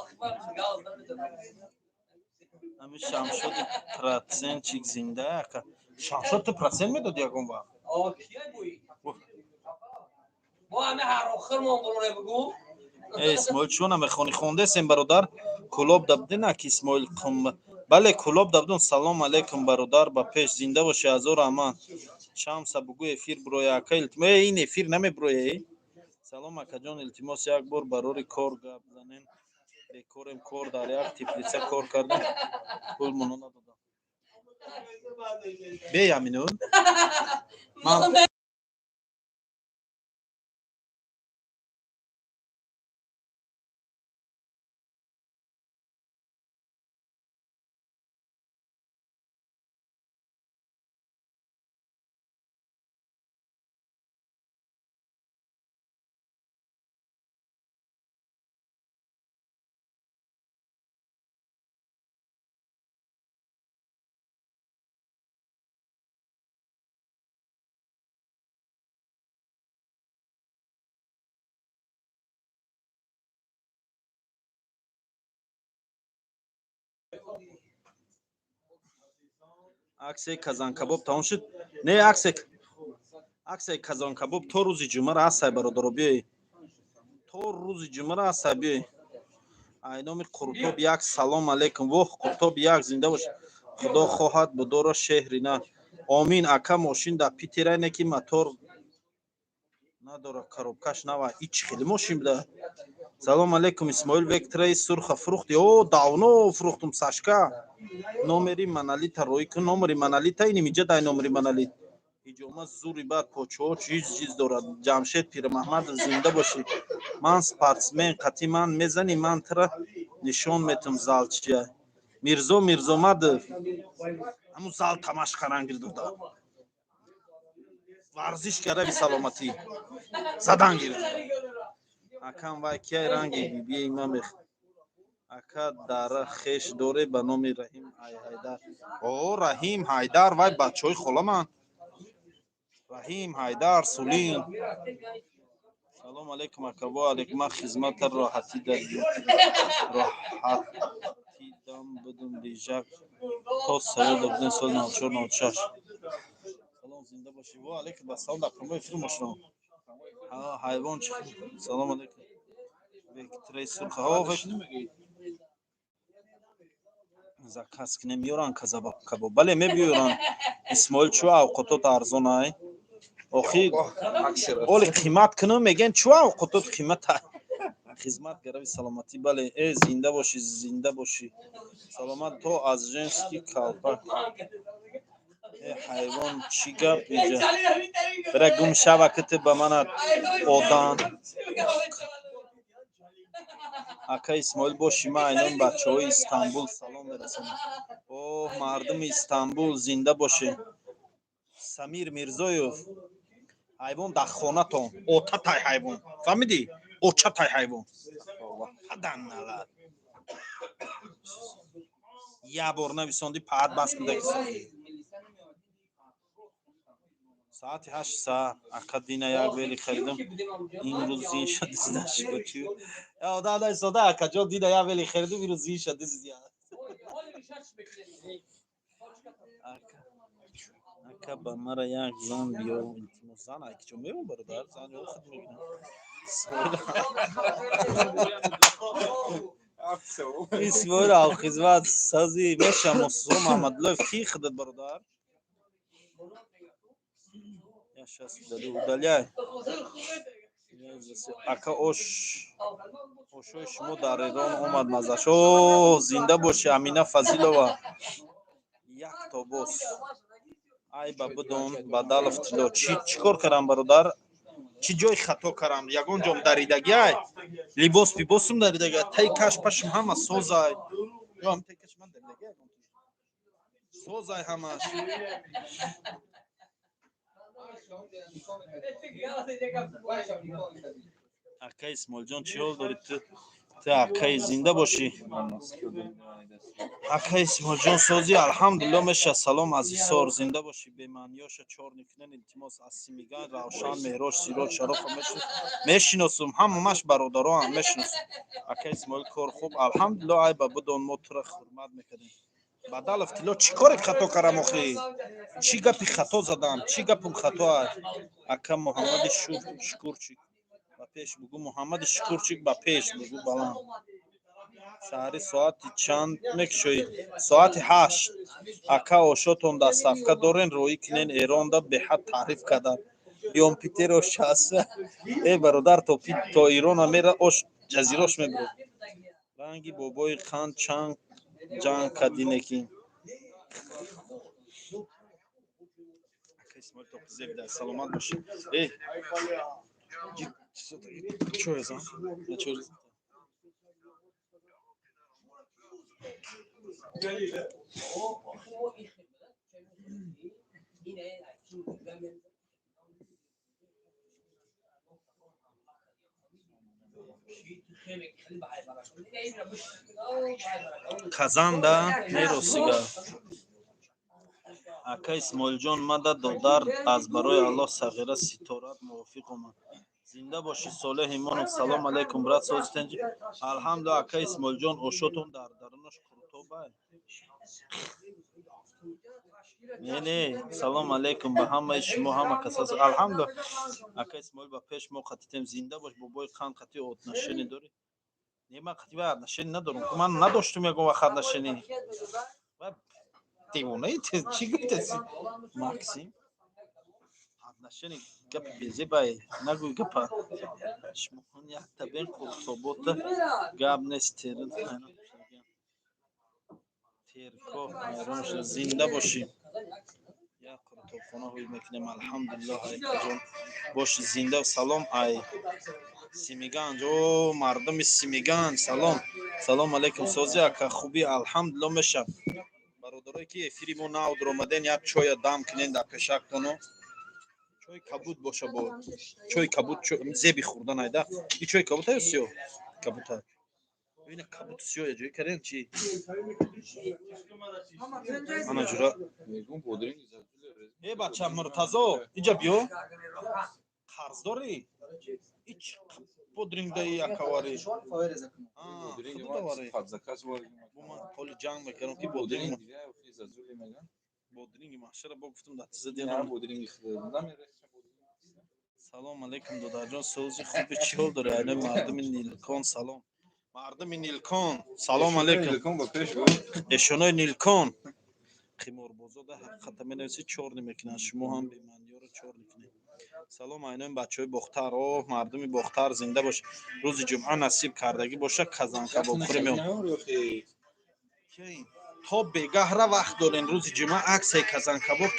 همین شمشاد پراتسن چیک زنده اکا شمشاد تو پراتسن میداد یکون با با همه هر آخر مانگلونه بگو اسماعیل چون همه خانی خونده سیم برادر کلاب دبدین اکی اسماعیل قم بله کلاب دبدون سلام علیکم برادر با پیش زنده باشی هزار امان شمس بگو افیر بروی اکا التماس این افیر نمی بروی سلام اکا جان التماس یک بار برای کار گپ زنین بکورم کار در یک تفلیسه کار کردیم پول منو ندادم بیا همینون аксияи казанкабоб тамом шуд. Не аксияи казанкабоб то рӯзи ҷумъара ҳастай бародаро, биёй. То рӯзи ҷумъара ҳастай, биёй. ай номи Қуртоб як, салом алейкум. Воҳ, Қуртоб як, зинда бош. Худо хоҳад будора шеҳри на. Омин. Ака мошин дар Питера ине ки мотор надора, коробкаш нава. Ич хеле мошин буда. Салом алейкум. Исмоил Вектораи сурха фурухти. О, давно фурухтум Сашка. Номери монолита рӯй кун. Номери монолита иним иҷа дай номери монолит. Иҷома зури баъд почаҳо чиз дорад. Ҷамшед Пирмаҳмадов зинда бошӣ. Ман спортсмен, қатъи ман мезанӣ, ман тара нишон метам залчия. Мирзо Мирзомадов. Ҳамун зал тамашқа рангир дода. Варзиш карави саломатӣ. Задан гирифт. Акам вай кияй ранги бибии мамех. Ака дара хеш доре ба номи Раҳим Ҳайдар. О, Раҳим Ҳайдар вай бачаҳои холаман. Раҳим Ҳайдар Сулин. Салом алейкум ака. Ва алейкум. Ман хизмата роҳатӣ роҳатидам будум лижак то савода будем соли 94-96. Салом зинда бошӣ. Ва алейкум ассалом. Дар камбои филм мошина. Ҳайвон чи. Салом алейкум. Вектораи сурха. Заказ ки намеёранд кабоб. Бале мебиёранд. Исмоил чӯ авқотот арзонай? Охи оли қимат кунам меган чӯ авқотот қимата? Хизмат гарави саломатӣ. Бале, зинда бошӣ, зинда бошӣ. Саломат то аз женский калпак. Ҳайвон чӣ гап иҷа? Бира гум шава ки ту ба манат одан. Ака Исмоил бошӣ. Ман айнон бачаҳои Истанбул салом мерасонам. Оҳ, мардуми Истанбул зинда бошӣ. Самир Мирзоев. Ҳайвон дар хонатон. Отатай ҳайвон. Фаҳмидӣ? Очатай ҳайвон. Падан налад. Я бор нависонди паҳат бас кудаки сохӣ. Саати 8 саат. Ака дина як вели харидам. Имрӯз зин шад дидаш бачи. Одадай сода ака ҷон дина як вели харидам имрӯз зин шад дидя. Ака ба мара як зан биё. Илтимос зан ай ки ҷон мевон бародар. Зан ё худ мебинам. Исмоил алхизмат сази меша Мусо Маҳмадуллоев ки хидат бародар. Яшас удаляй. Ака ошои шумо дар Эрон омад мазаш. О, зинда боши Амина Фазилова. Як тобос. Ай ба будон Бадалов тило. Чӣ кор кардам бародар? Чӣ ҷои хато кардам? Ягон ҷом даридаги ай. Либос бибосум даридаги. Тай каш пашм ҳама созай. Ё ам тай каш ман даридаги ягон. Созай ҳамаш. Ака Исмоилҷон чӣ ҳол дорӣ ту? Ту акаи зинда бошӣ. Ака Исмоилҷон созӣ алҳамдулилло меша. Салом аз Ҳисор зинда бошӣ. Бемаъниёша чор никнен илтимос аз Симиган Равшан Меҳрож Сироҷ Шарофа мешиносум. Ҳамамаш бародароам мешиносум. Ака Исмоил кор хуб алҳамдулилло. Ай ба будон мо тура хурмат мекардем. Бадалов тило чӣ кори хато кардам охи? Чӣ гапи хато задам? Чӣ гапум хато аст? Ака Муҳаммади Шукурчик ба пеш бугу. Муҳаммади Шукурчик ба пеш бугу баланд. Саҳари соати чанд мекушоӣ? Соати 8. Ака ошотон дар сафка дорен роӣ кинен Эронда беҳад таъриф кардан. Биём Питеро шаста. Бародар то Ирона мера ош ҷазирош мебурад. Ранги бобои қанд ҷанг кадинекин. Ака Исмоил тоқизек дар саломат бошӣ. Чӯ езам? Казанда меросига. Ака Исмоилҷон мадад додар аз барои Аллоҳ сағира ситорат мувофиқ омад. Зинда бошӣ Солеҳ Имонов. Салом алейкум брат созитен. Алҳамдулилло ака Исмоилҷон ошотон дар дарунаш Қуртобай. نه سلام علیکم به همه شما همه کساس الحمدلله اکا اسماعیل با پیش ما خطیتیم زنده باش بابای قند خطی اوت نشینی داری نیما خطی بعد نشینی ندارم که من نداشتم یکو وقت نشینی و دیوانه ای چی گفتی ماکسیم نشینی گپ بیزی بای نگوی گپا شما یک تبین خورتوبوت گاب نیست تیرن تیرکو ایرانش زنده باشیم یا قرطوفانه هوی میکنیم الحمدلله ای جان باش زنده سلام ای سیمیگان او مردم سیمیگان سلام سلام علیکم سوزی اکا خوبی الحمدلله میشم برادرایی که افیری ما ناو درآمدن یک چای دم کنین در کشک کنو چای کبود باشه با چای کبود زیبی خوردن ایده این چای کبود های سیو کبود های این کبود سیو یه جایی کردن چی انا جورا ای بچه مرتضا اینجا بیو قرض داری هیچ پودرینگ دایی یکواری خود داری بو من کلی جنگ میکردم که بودرینگ محشر با گفتم در تزه دیدم سلام علیکم دادر سوزی خوبی چی حال داره اینه مردم نیلکان سلام مردم نیلکان سلام علیکم اشونای نیلکان خیمار بازاده حقیقت می نویسی چور نمیکنن شما هم بیمانی ها رو چور میکنید سلام اینان بچه های بختر مردمی بختر زنده باش روز جمعه نصیب کردگی باشه کزان کباب خوریم تا بگه را وقت دارین روز جمعه عکس کزان کباب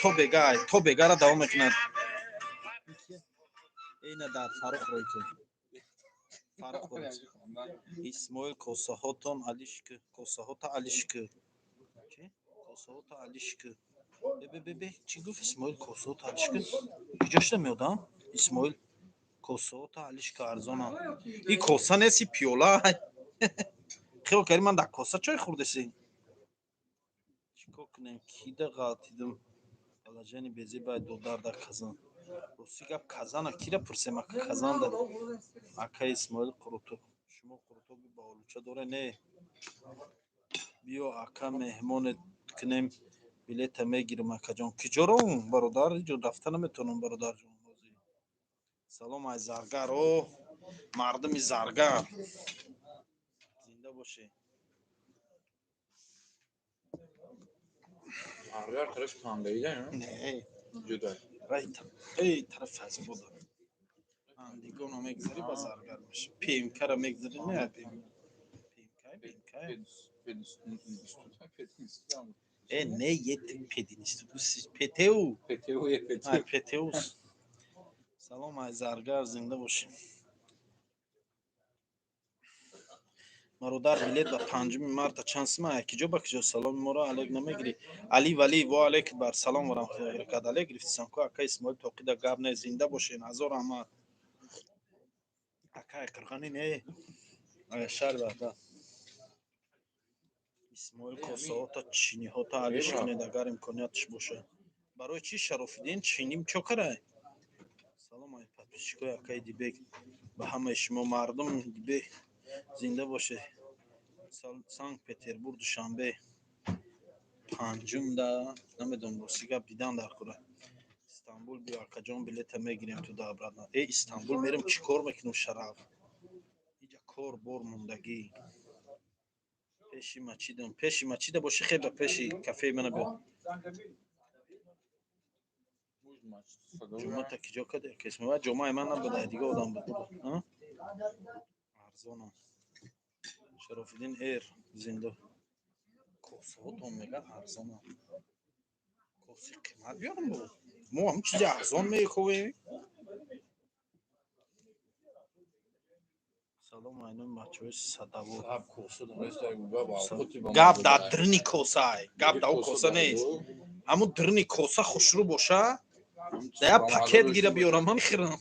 تا بگه را دوام میکنن اینه در فرق روی که اسماعیل کوسه هاتون علیشک کوسه هات علیشک چی کوسه هات علیشک به چی گفت اسماعیل کوسه هات علیشک کجاش نمیادم اسماعیل کوسه هات علیشک ارزانه این کوسه نیستی پیولا خیلی کاری من در کوسه چای خوردسی چیکار کنیم کیده غلطیدم بلاجانی بیزی باید دودار در کزان روسی گپ کزان کی را پرسیم اکا کزان در اکا اسماعیل قروتو شما قروتو بی باولوچه داره نه بیا اکا مهمان کنیم بلیت میگیرم اکا جان کجا رو برادر جو رفته نمیتونم برادر جان سلام ای زرگر مردم زرگر زنده باشه Ağrılar taraf kandaydı ya. نه Juda. رایت ای طرف از بود اندیگون هم میگذاری با زرگر میشه پیمکه را میگذاری نه پیمکه ای نه یه پدینیست پتو پتوس سلام ای زرگر زنده باشیم مرودر بلیت و 5 مارت چانس ما یکی جا بکجا سلام ما را علیک نمیگیری علی ولی و علیک بر سلام و رحمت الله برکات علیک گرفتم کو اکا اسماعیل توقید گاب نه زنده باشین هزار احمد اکا کرغانی نه شهر بعد اسماعیل کوسه تا چینی ها تا علیش کنید اگر امکانیتش باشه برای چی شرافیدین چینیم چوکره سلام ای پاپیشکو اکای دیبک به همه شما مردم دیبه زنده باشه سانت پتربورگ دوشنبه پنجم دا نمیدونم روسی گپ دیدن در کوره استانبول بیا اکا جان بلیت میگیریم تو دا برادر ای استانبول میرم چیکار میکنم شراب اینجا کار بار موندگی پیشی مچیده باشه خیلی پیشی کافه منو بیا جمعه تا کجا کده کسمه و جمعه من نبوده دیگه آدم بود ارزانه شرافیدین ایر زنده کوسه ها تون میگن ارزانه کوسه قیمت بیارم بود ما هم چیزی ارزان میخویم سلام اینون بچه های صدبو گب در درنی کوسه های گب در او کوسه نیست همون درنی کوسه خوشرو باشه در پاکت گیره بیارم من خیرم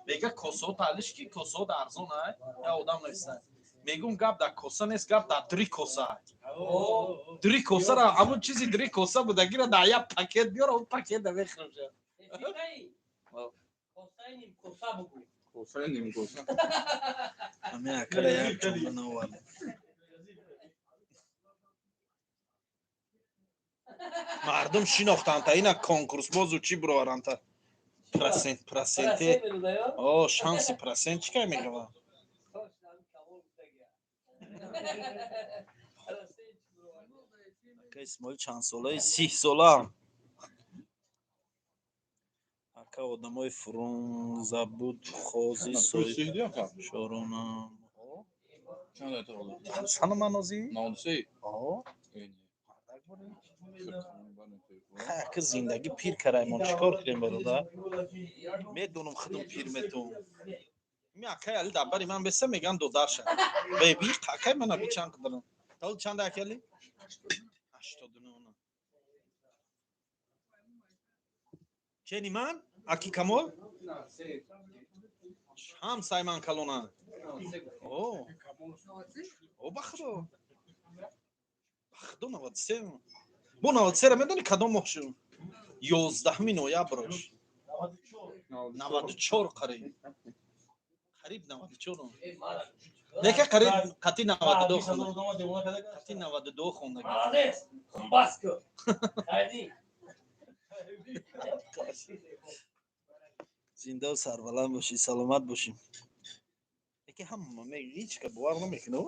میگه کوسه ها تعلیش کی کوسه ها در ارزان های یا آدم نیستن میگم گب در کوسه نیست گب در دری کوسه های دری کوسه را همون چیزی دری کوسه بوده گیره در یک پاکت بیاره اون پاکت در بخیرم شد Kosa neyim kosa? همه اکره یک جمله نوارد мардум шинохтанд ина конкурсбозу чӣ бироаранд проценте о шанси процент чӣ кай мегавад ака исмоил чанд солаи 30 сола ака одамои фурунзабуд хози сои шорона сана манози ака зиндагӣ пир караймон чикор кунем бародар медонам худам пир метавон ми акай али дабари ман беса меган додарша беби акай мана бичан кадарам тал чанда акали 89 чени ман аки камол ҳам сайман калона о бахудо 93 бо 93 медони кадом моҳ шуд 11 ноябрш 94 қариб 94 дека қариб қати 92 қати 92 хондаги зинда сарбаланд боши саломат бошим дека ҳама мегичка бовар намекунем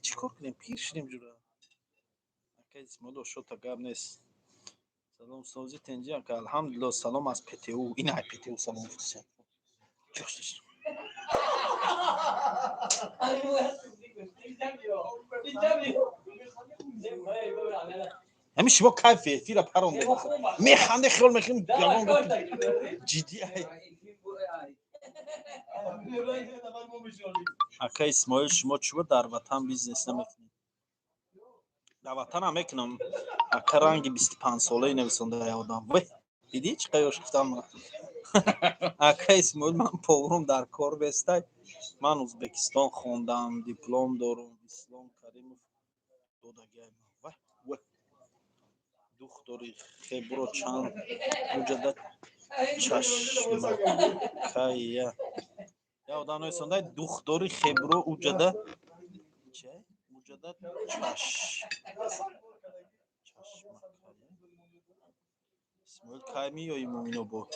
чикор кунем пир шудем ҷура ака исмоил ошота гап нест салом сози тенҷи ака алҳамдулилло салом аз пту ин ай пту салом фурсем ҳами шумо кайфе эфира паронде механде хиёл мекунем ягон гап ҷиддӣ ака исмоил шумо чӯ дар ватан бизнес намекунед дар ватан ҳам мекунам ака ранги 25 солаи нависонда одам вай дидӣ чӣ қадar ёшифтам ака исмоил ман повурум дар кор бестай ман ӯзбекистон хондам диплом дорам ислом каримов додагиай вай вай духтори хебро чанд муҷаддад чашмакая я одам нависонда духтори хебро уҷада муҷаддад исмоил кай меёи муъминобод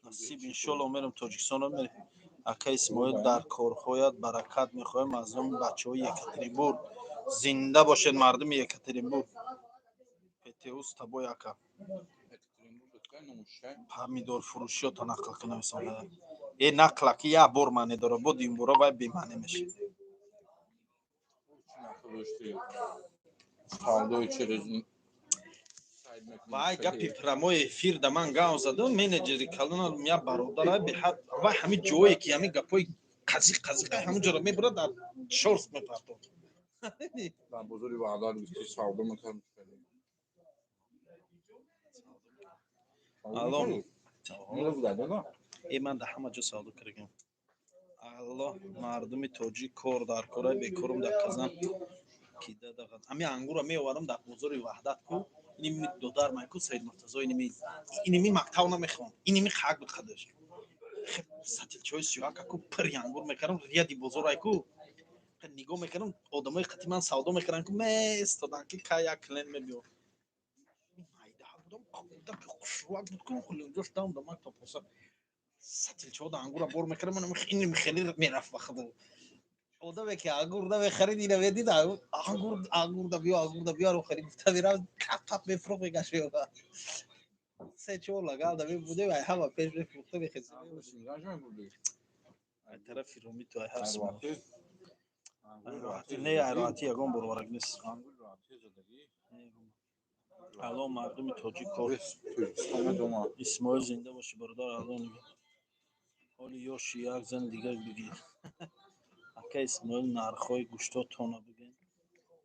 насиб иншолло мерам тоҷикистон мерем ака исмоил дар корҳоят баракат мехоҳем аз он бачаҳои екатеринбург зинда бошед мардуми екатеринбург пту стабой ака помидорфурӯшиёта нақлаки нависонда нақлаки як бор маъне дора бо дуюмбора вай бемаъне мешавад вай гапи прамои эфир да ман гав задам менеҷери калона я бародарай беҳад вай ҳами ҷое ки ҳами гапои қазиқай ҳамун ҷоро мебурад дар шорс мепартод در بزرگ وعدار گفتی سودا میکنم алло میره ман да ҳама ҷо савдо кардам алло мардуми тоҷик кор дар корай бекорум дар казан кида дагад ами ангура меоварам дар бозори ваҳдат ку иними додар май ку саид муртазо иними мактав намехоҳам иними хак буд хадаш сатилчои сиёҳака ку пири ангур мекардам рияди бозорай ку нигоҳ мекардам одамои қати ман савдо мекардам ку меистодан ки ка як клиент мебиёр майда будам хушруак буд ку ҷоштам да мактаб поса сатилчоҳо да ангура бор мекардам иними хеле мерафт ба худо одаме ки ангур намехарид ина медида ангур да биёр охири гуфта мерафт кап мефурӯхт мегашт меомад се чор лагал да мебудем ай ҳама пеш мефурӯхта мехезидем ай тарафи ромиту ай ҳаст не айроати ягон борварак нест алло мардуми тоҷик кор исмоил зинда боши бародар алло нигоҳ ҳоли ёши як зани дигар бигир ака исмоил нархҳои гӯштотона бигӯ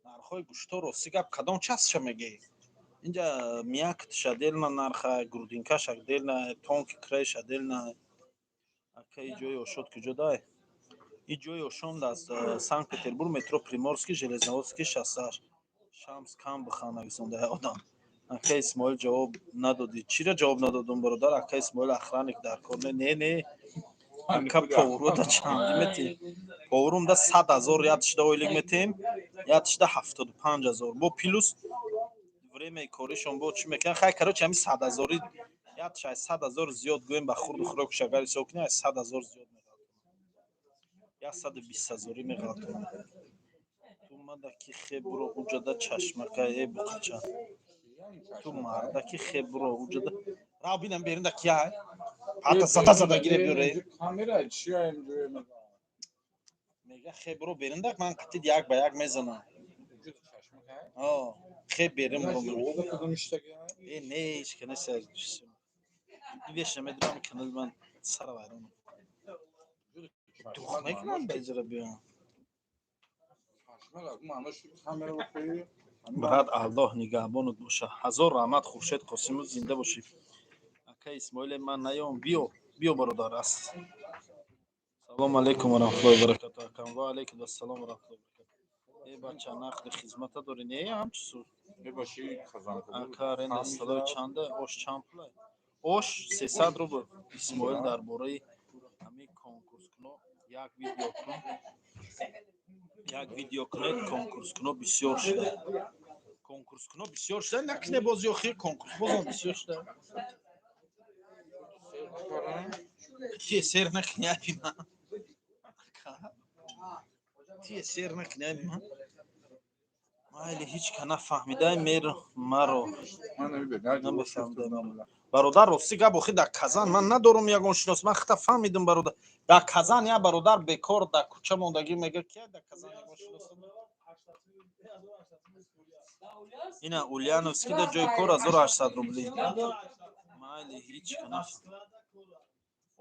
нархҳои гӯшто рости гап кадом часша мегӯӣ инҷа мякша делна нарха грудинкаша делна тонки креша делна ака и ҷои ошод куҷо дай и ҷои ошонд аз санкт петербург метро приморский железноводский 68 шамс кам бихан нависондаи одам ака исмоил ҷавоб надодӣ чира ҷавоб надодум бародар ака исмоил охранник дар кор не ака повуруда чанд метем повурумда 100,000 ятшда ойлик метем ятшда 75,000 бо плюс времяи коришон бо чӣ мекунад хай короче ҳами 100,000 ятша 100,000 зиёд гӯем ба хурду хӯроку шакари сокина 100,000 зиёд меғалтонам 120,000 меғалтонам ту мадаки хебро уҷада чашмака е буқача ту мардаки хебро уҷада рав бинам беринда кия ҳата сада гире биёре Kamera çiyayım diyorum. мега хебро беринда ман қатид як ба як мезанам хеб берим O da kızım işte ya. не ишкана сар ивеша медрам канал ман сара вайрон дух мекунам беҷара биём Kamera bakıyor. брат аллоҳ нигаҳбонут боша ҳазор раҳмат хуршед қосимов зинда бошӣ ака исмоиле ман наём биё бародар аст салому алайкум ва раҳматуллоҳи ва баракату акам ва алайкум ассалом ва раҳматуллоҳи ва баракату е бача нақли хизмата дорӣ не ҳамчису Başı kazan. ака ренда сталои чанда ош чанд пулай ош 300 рубл исмоил дар бораи ҳамин конкурскуно як видео кунед конкурскуно бисёр шуда конкурскуно бисёр шуда накне бози охир конкурс бозам бисёр шуда тие сер накне абима тие сер накне абима майли ҳеч ка нафаҳмидай мер маро намефаҳмидай бародар рости гап охи дар казан ман надорум ягон шинос ман хата фаҳмидим бародар дар казан я бародар бекор дар кӯча мондагӣ мега кия дар казан ягон шинос ина ульяновский да ҷои кор 1800 рубли майли ҳеч ка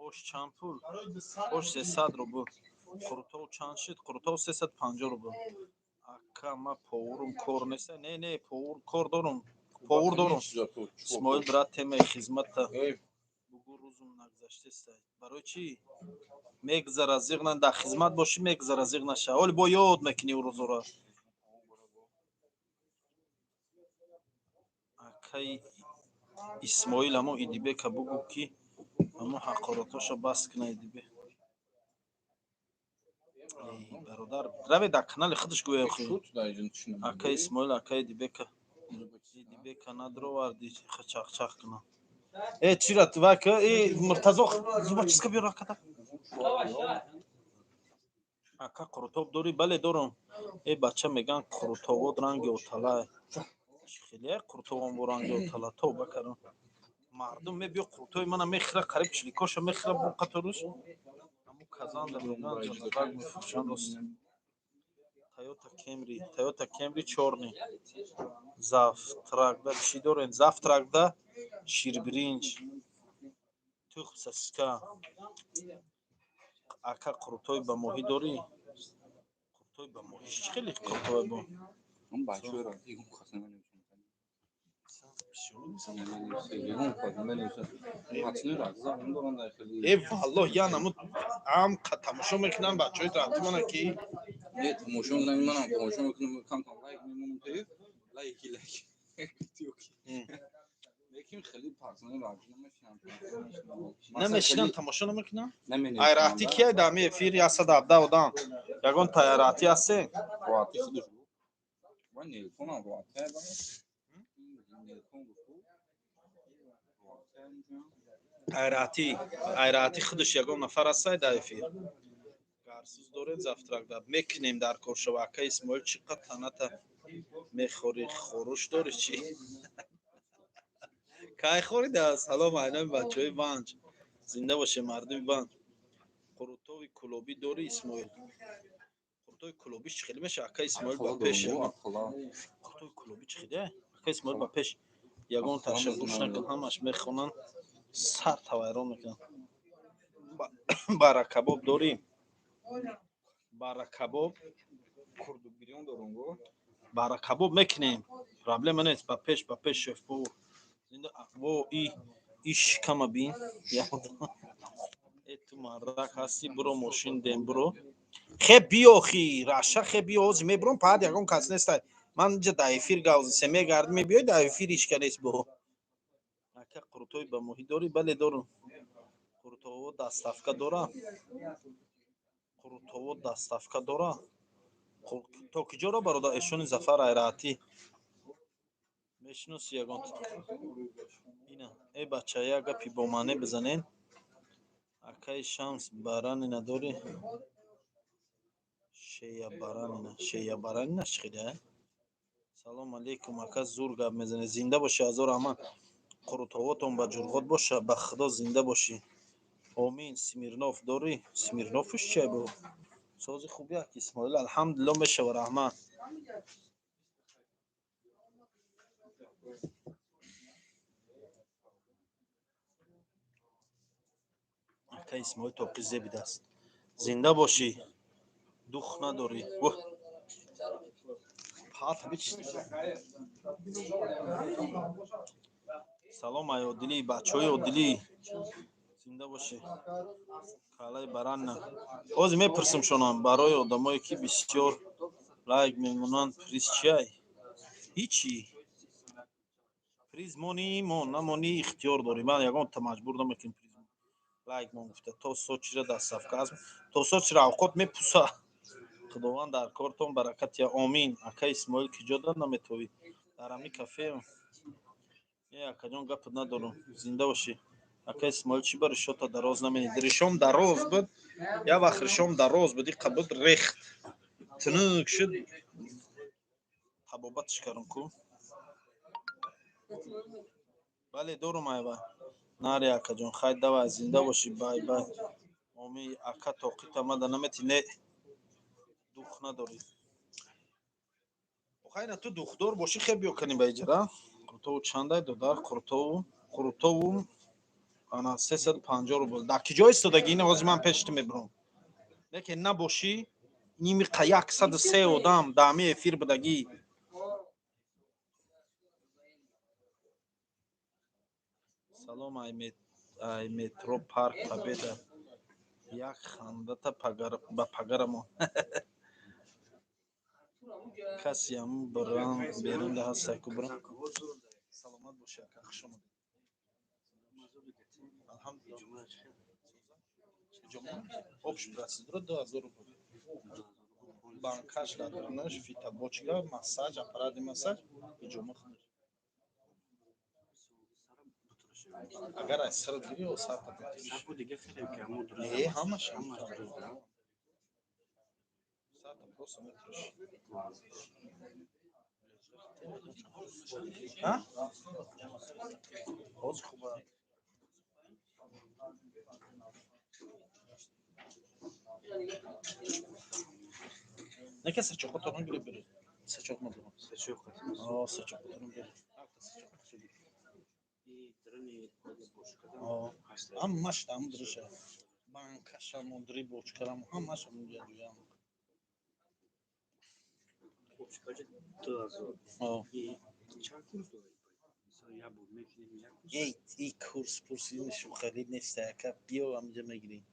ош чанд пул ош 300 рубл қуртов чанд шид қуртов 350 рубл ака ма повурум кор неста не повур кор дорум повур дорум исмоил брат темаи хизмата бугу рӯзум нагзаштестай барои чӣ мегзара зиғна дар хизмат бошӣ мегзара зиғ наша оли бо ёд мекунӣ рӯзора акаи исмоил ҳамо идибека бугу ки ҳамо ҳақоратошо бас куна идибе бародар раве дар канали худаш гӯя охи ака исмоил ака идибека надроварди чақчақ куна чира вака муртазо зубочиска биёр акада ака қурутоб дорӣ бале дорам бача меган қурутовот ранги оталай хеле қурутовон бо ранги отала то бакарам мардум мебиё қурутови мана мехира қариб чиликоша мехира бо қаторус ҳамо казанда меган ҷалабак мефурӯшанд рост Toyota Camry чорни завтракда чӣ дорем завтракда ширбиринҷ тухм сосиска ака қурутои ба моҳӣ дорӣ қурутои ба моҳӣ чӣ хеле қурутои бо валлоҳ я намуд ам тамошо мекунам бачаҳои рафти мана ки Tamuşun ben tamuşun kankam like memnun değil. Like. Lekin xeli partner var. намешинам тамошо намекунам айрати кия дами эфир 117 одам ягон тайярати ҳасте Roati xuduş bu. Ben Nelson am roati ba. Nelson bu. айрати худаш ягон нафар ҳастай дар эфир гарсуз доред завтракда мекунем дар коршава ака исмоил чӣ қад таната мехорӣ хоруш дорӣ чӣ кай хорида салом айнами бачаҳои ванҷ зинда боше мардуми ванҷ қурутови кулобӣ дорӣ исмоил қурутови кулобӣ чӣ хеле меша ака исмоил ба пеш қурутови кулобӣ чӣ хеле ака исмоил ба пеш ягон ташаббуш накун ҳамаш мехонанд сар тавайрон мекунанд бара кабоб дорӣ бара кабоб Kurdu biriyon dorungo. бара кабоб мекунем проблема нест ба пеш шефбовур зинда во и шикама бин ту маррак ҳасти буро мошин дем буро хеб биё хи раша хеб биё ози мебурам паҳад ягон кас нестай ман инҷа дар эфир гавзисе мегарди мебиёй дар эфир ишка нест бо ака қурутои ба моҳӣ дорӣ бале дорум Qurtovo dastavka dora. Qurtovo dastavka dora. То киҷоро бародар эшони Зафар Айраатӣ мешиноси ягон ина э бача як гапи бо мане бизанен акаи Шамс баранина дори шея баранина чиқида салом алейкум ака зур гап мезанед зинда боши ҳазор аман қурутовотон ба ҷурғот боша ба худо зинда бошӣ омин Смирнов дори Смирновш чия бо сози хуби ак Исмоил алҳамдулилло мешава раҳмат ака Исмоил тоқи зебидаст зинда бошӣ дух надорӣ салом ай Одилӣ бачаҳои Одилӣ зинда бошӣ калаи баранна ҳозир мепурсимшонам барои одамое ки бисёр лайк мемонанд приз чиай ҳичи приз монӣ мон намонӣ ихтиёр дорӣ ман ягонта маҷбур намекунем приз лайк мон гуфта то со чира дастсафка аст то со чира авқот мепуса худованд дар кортон баракат я омин ака Исмоил киҷода наметовӣ дар ҳами кафеам акаҷон гап надорам зинда бошӣ ака Исмоил чӣ ба ришота дароз наменед ришом дароз буд як вақт ришом дароз буд иқа буд рехт тунук шуд табобатш кардам ку бале дорум айва наре акаҷон хай давай зинда бошӣ бай бай омин ака тоқита мада наметӣ не дух надорӣ охайна ту духдор бошӣ хеб биё канӣ ба иҷара қуртову чандай додар қуртову ана 350 рубл дар киҷо истодагӣ ин ҳозир ман пешти мебурам лекин набошӣ нимиқа 103 одам дар ҳами эфир будагӣ салом ай метро парк победа як хандата ба пагарамон касиам берун даҳад сайку бурам саломат боши ака хушомад алҳамдулилла обш просидро 2000 рубл банкаш дадрнаш фитобочка массаж аппарати массаж иҷома худаш агар аз сар гири ё сар ҳамаш просто метрош ҳозир хуба нека сачоқотон гире бире сачоқ надорам сачоқотон бире ҳамаш там дриша банкашам дри бочкарам ҳамаш онҷа ҷоям ин курс шухалӣ нест ака биё ҳамҷа мегирем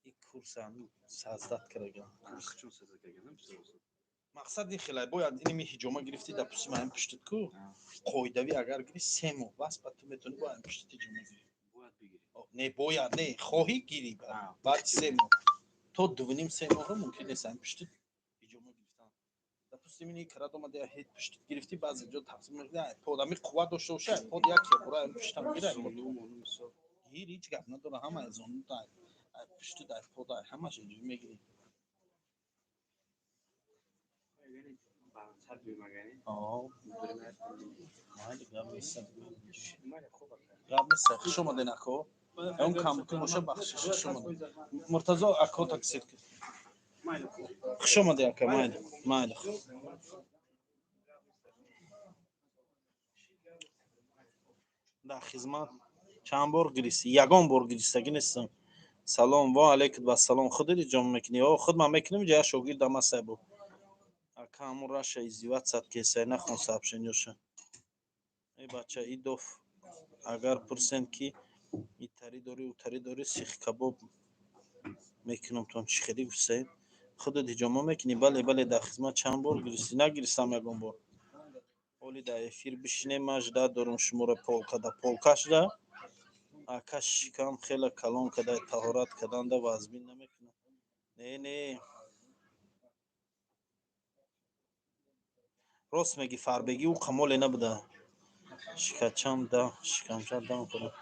ин курс ҳами саздат карагам мақсад ин хелай бояд инми ҳиҷома гирифтӣ дар пусти ман пуштит ку қоидави агар гири 3 моҳ бас ба ту метавонӣ бо ҳамин пуштит ҳиҷома гирӣ не бояд не хоҳӣ гирӣ баъд 3 моҳ то 2.5-3 моҳро мумкин нест ҳамин пуштит ҳиҷома гирифтан дар пусти мини карад омади ҳеҷ пуштит гирифтӣ баъзе ҷо тақсим мекунӣ подами қувват дошта боша под як бора ҳамин пуштам гира гир ҳеҷ гап надора ҳама зону пуштит пода ҳамаш инҷурӣ мегирӣ гап нест хушомаден ако он камбукӣ боша бахшиш хушомаден муртазо ако таксир кир хушомаде ака майли дар хизмат чанд бор гиристӣ ягон бор гиристагӣ нестам салом ва алейкум вассалом худет иҷома мекунӣ худ ман мекунам ҷа шогирдам ҳастай бо ака ҳамун раша издеваться кесай нахон сообщениёша э бача идоф агар пурсен ки итари дорӣ утари дорӣ сих кабоб мекунам тон чӣ хеле гуфтаед худет иҷома мекунӣ бале дар хизмат чанд бор гиристӣ нагиристам ягон бор оли дар эфир бишинем ман жда дорум шуморо полка да полкаш да ака шикам хеле калон кадай таҳорат карданда вазбин намекунад. Не рост меги фарбеги ӯ қамоле набуда. Шикачам да шикамча дам кунад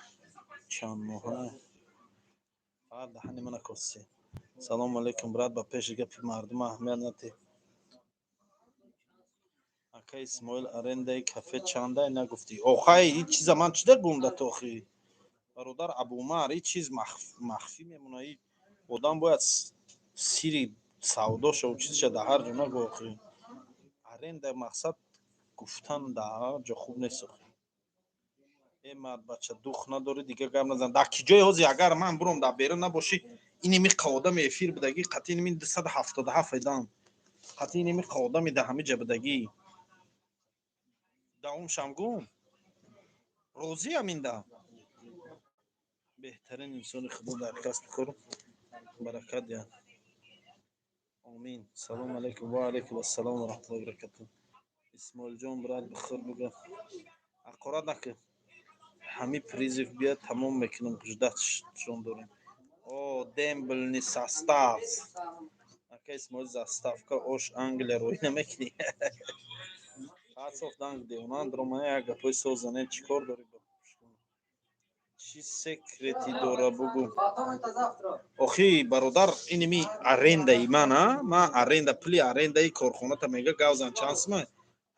чанд моҳае фақат даҳани мана коси. Салому алейкум брат, ба пеши гапи мардум аҳамият надиҳ. ака Исмоил арендаи кафе чандай нагуфтӣ? Охай ин чиза ман чӣ дар гумдат охи? бародар Абумар ин чиз махфӣ мемона. ин одам бояд сири савдоша ӯ чизша дар ҳар ҷо нагӯ охи. аренда мақсад гуфтан дар ҳар ҷо хуб нест охи. е мард бача дух надорӣ дига гап назан. дар ки ҷои ҳозир агар ман буром дар берун набошӣ иними қаодами эфир будагӣ қатъи иними 277 эдам қатъи иними қаодами дар ҳамин ҷа будагӣ даҳум шамгум розиам инда беҳтарин инсони худо дар касби кор баракат диҳад. Амин. Салому алейкум. Ва алейкум ассалом ва раҳматуллоҳи ва баракатуҳ. Исмоилҷон брат бихур бугӯ. ҳақорат накун. ҳамин призив биёд тамом мекунем. муждатшон дорем. О дембелни состав. ака Исмоил заставка ош Англия рӯй намекунӣ. асоф данг деонанд романе як гапои соз занем чӣ кор дорӣ ба чӣ секрети дора бугӯ. охи бародар иними арендаи мана ман аренда пули арендаи корхоната мега гавзан чансма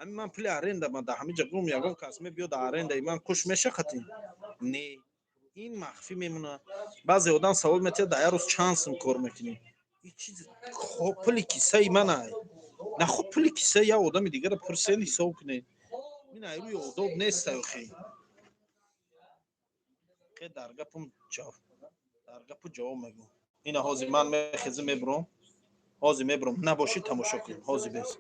ҳамин ман пули аренда ман дар ҳамин ҷа гум ягон кас мебиёд дар арендаи ман куш меша қатин не ин махфӣ мемона. баъзе одам савол метиҳад дар як рӯз чанд сум кор мекунӣ. ин чиз хоб пули кисаи манай на хоб пули кисаи як одами дигара пурсен ҳисоб кунед. ин айрӯи одоб нестай охи. дар гапу ҷавоб мегӯ. ина ҳозир ман мехезим мебурам. ҳозир мебурам набошӣ тамошо кунем. ҳозир бес.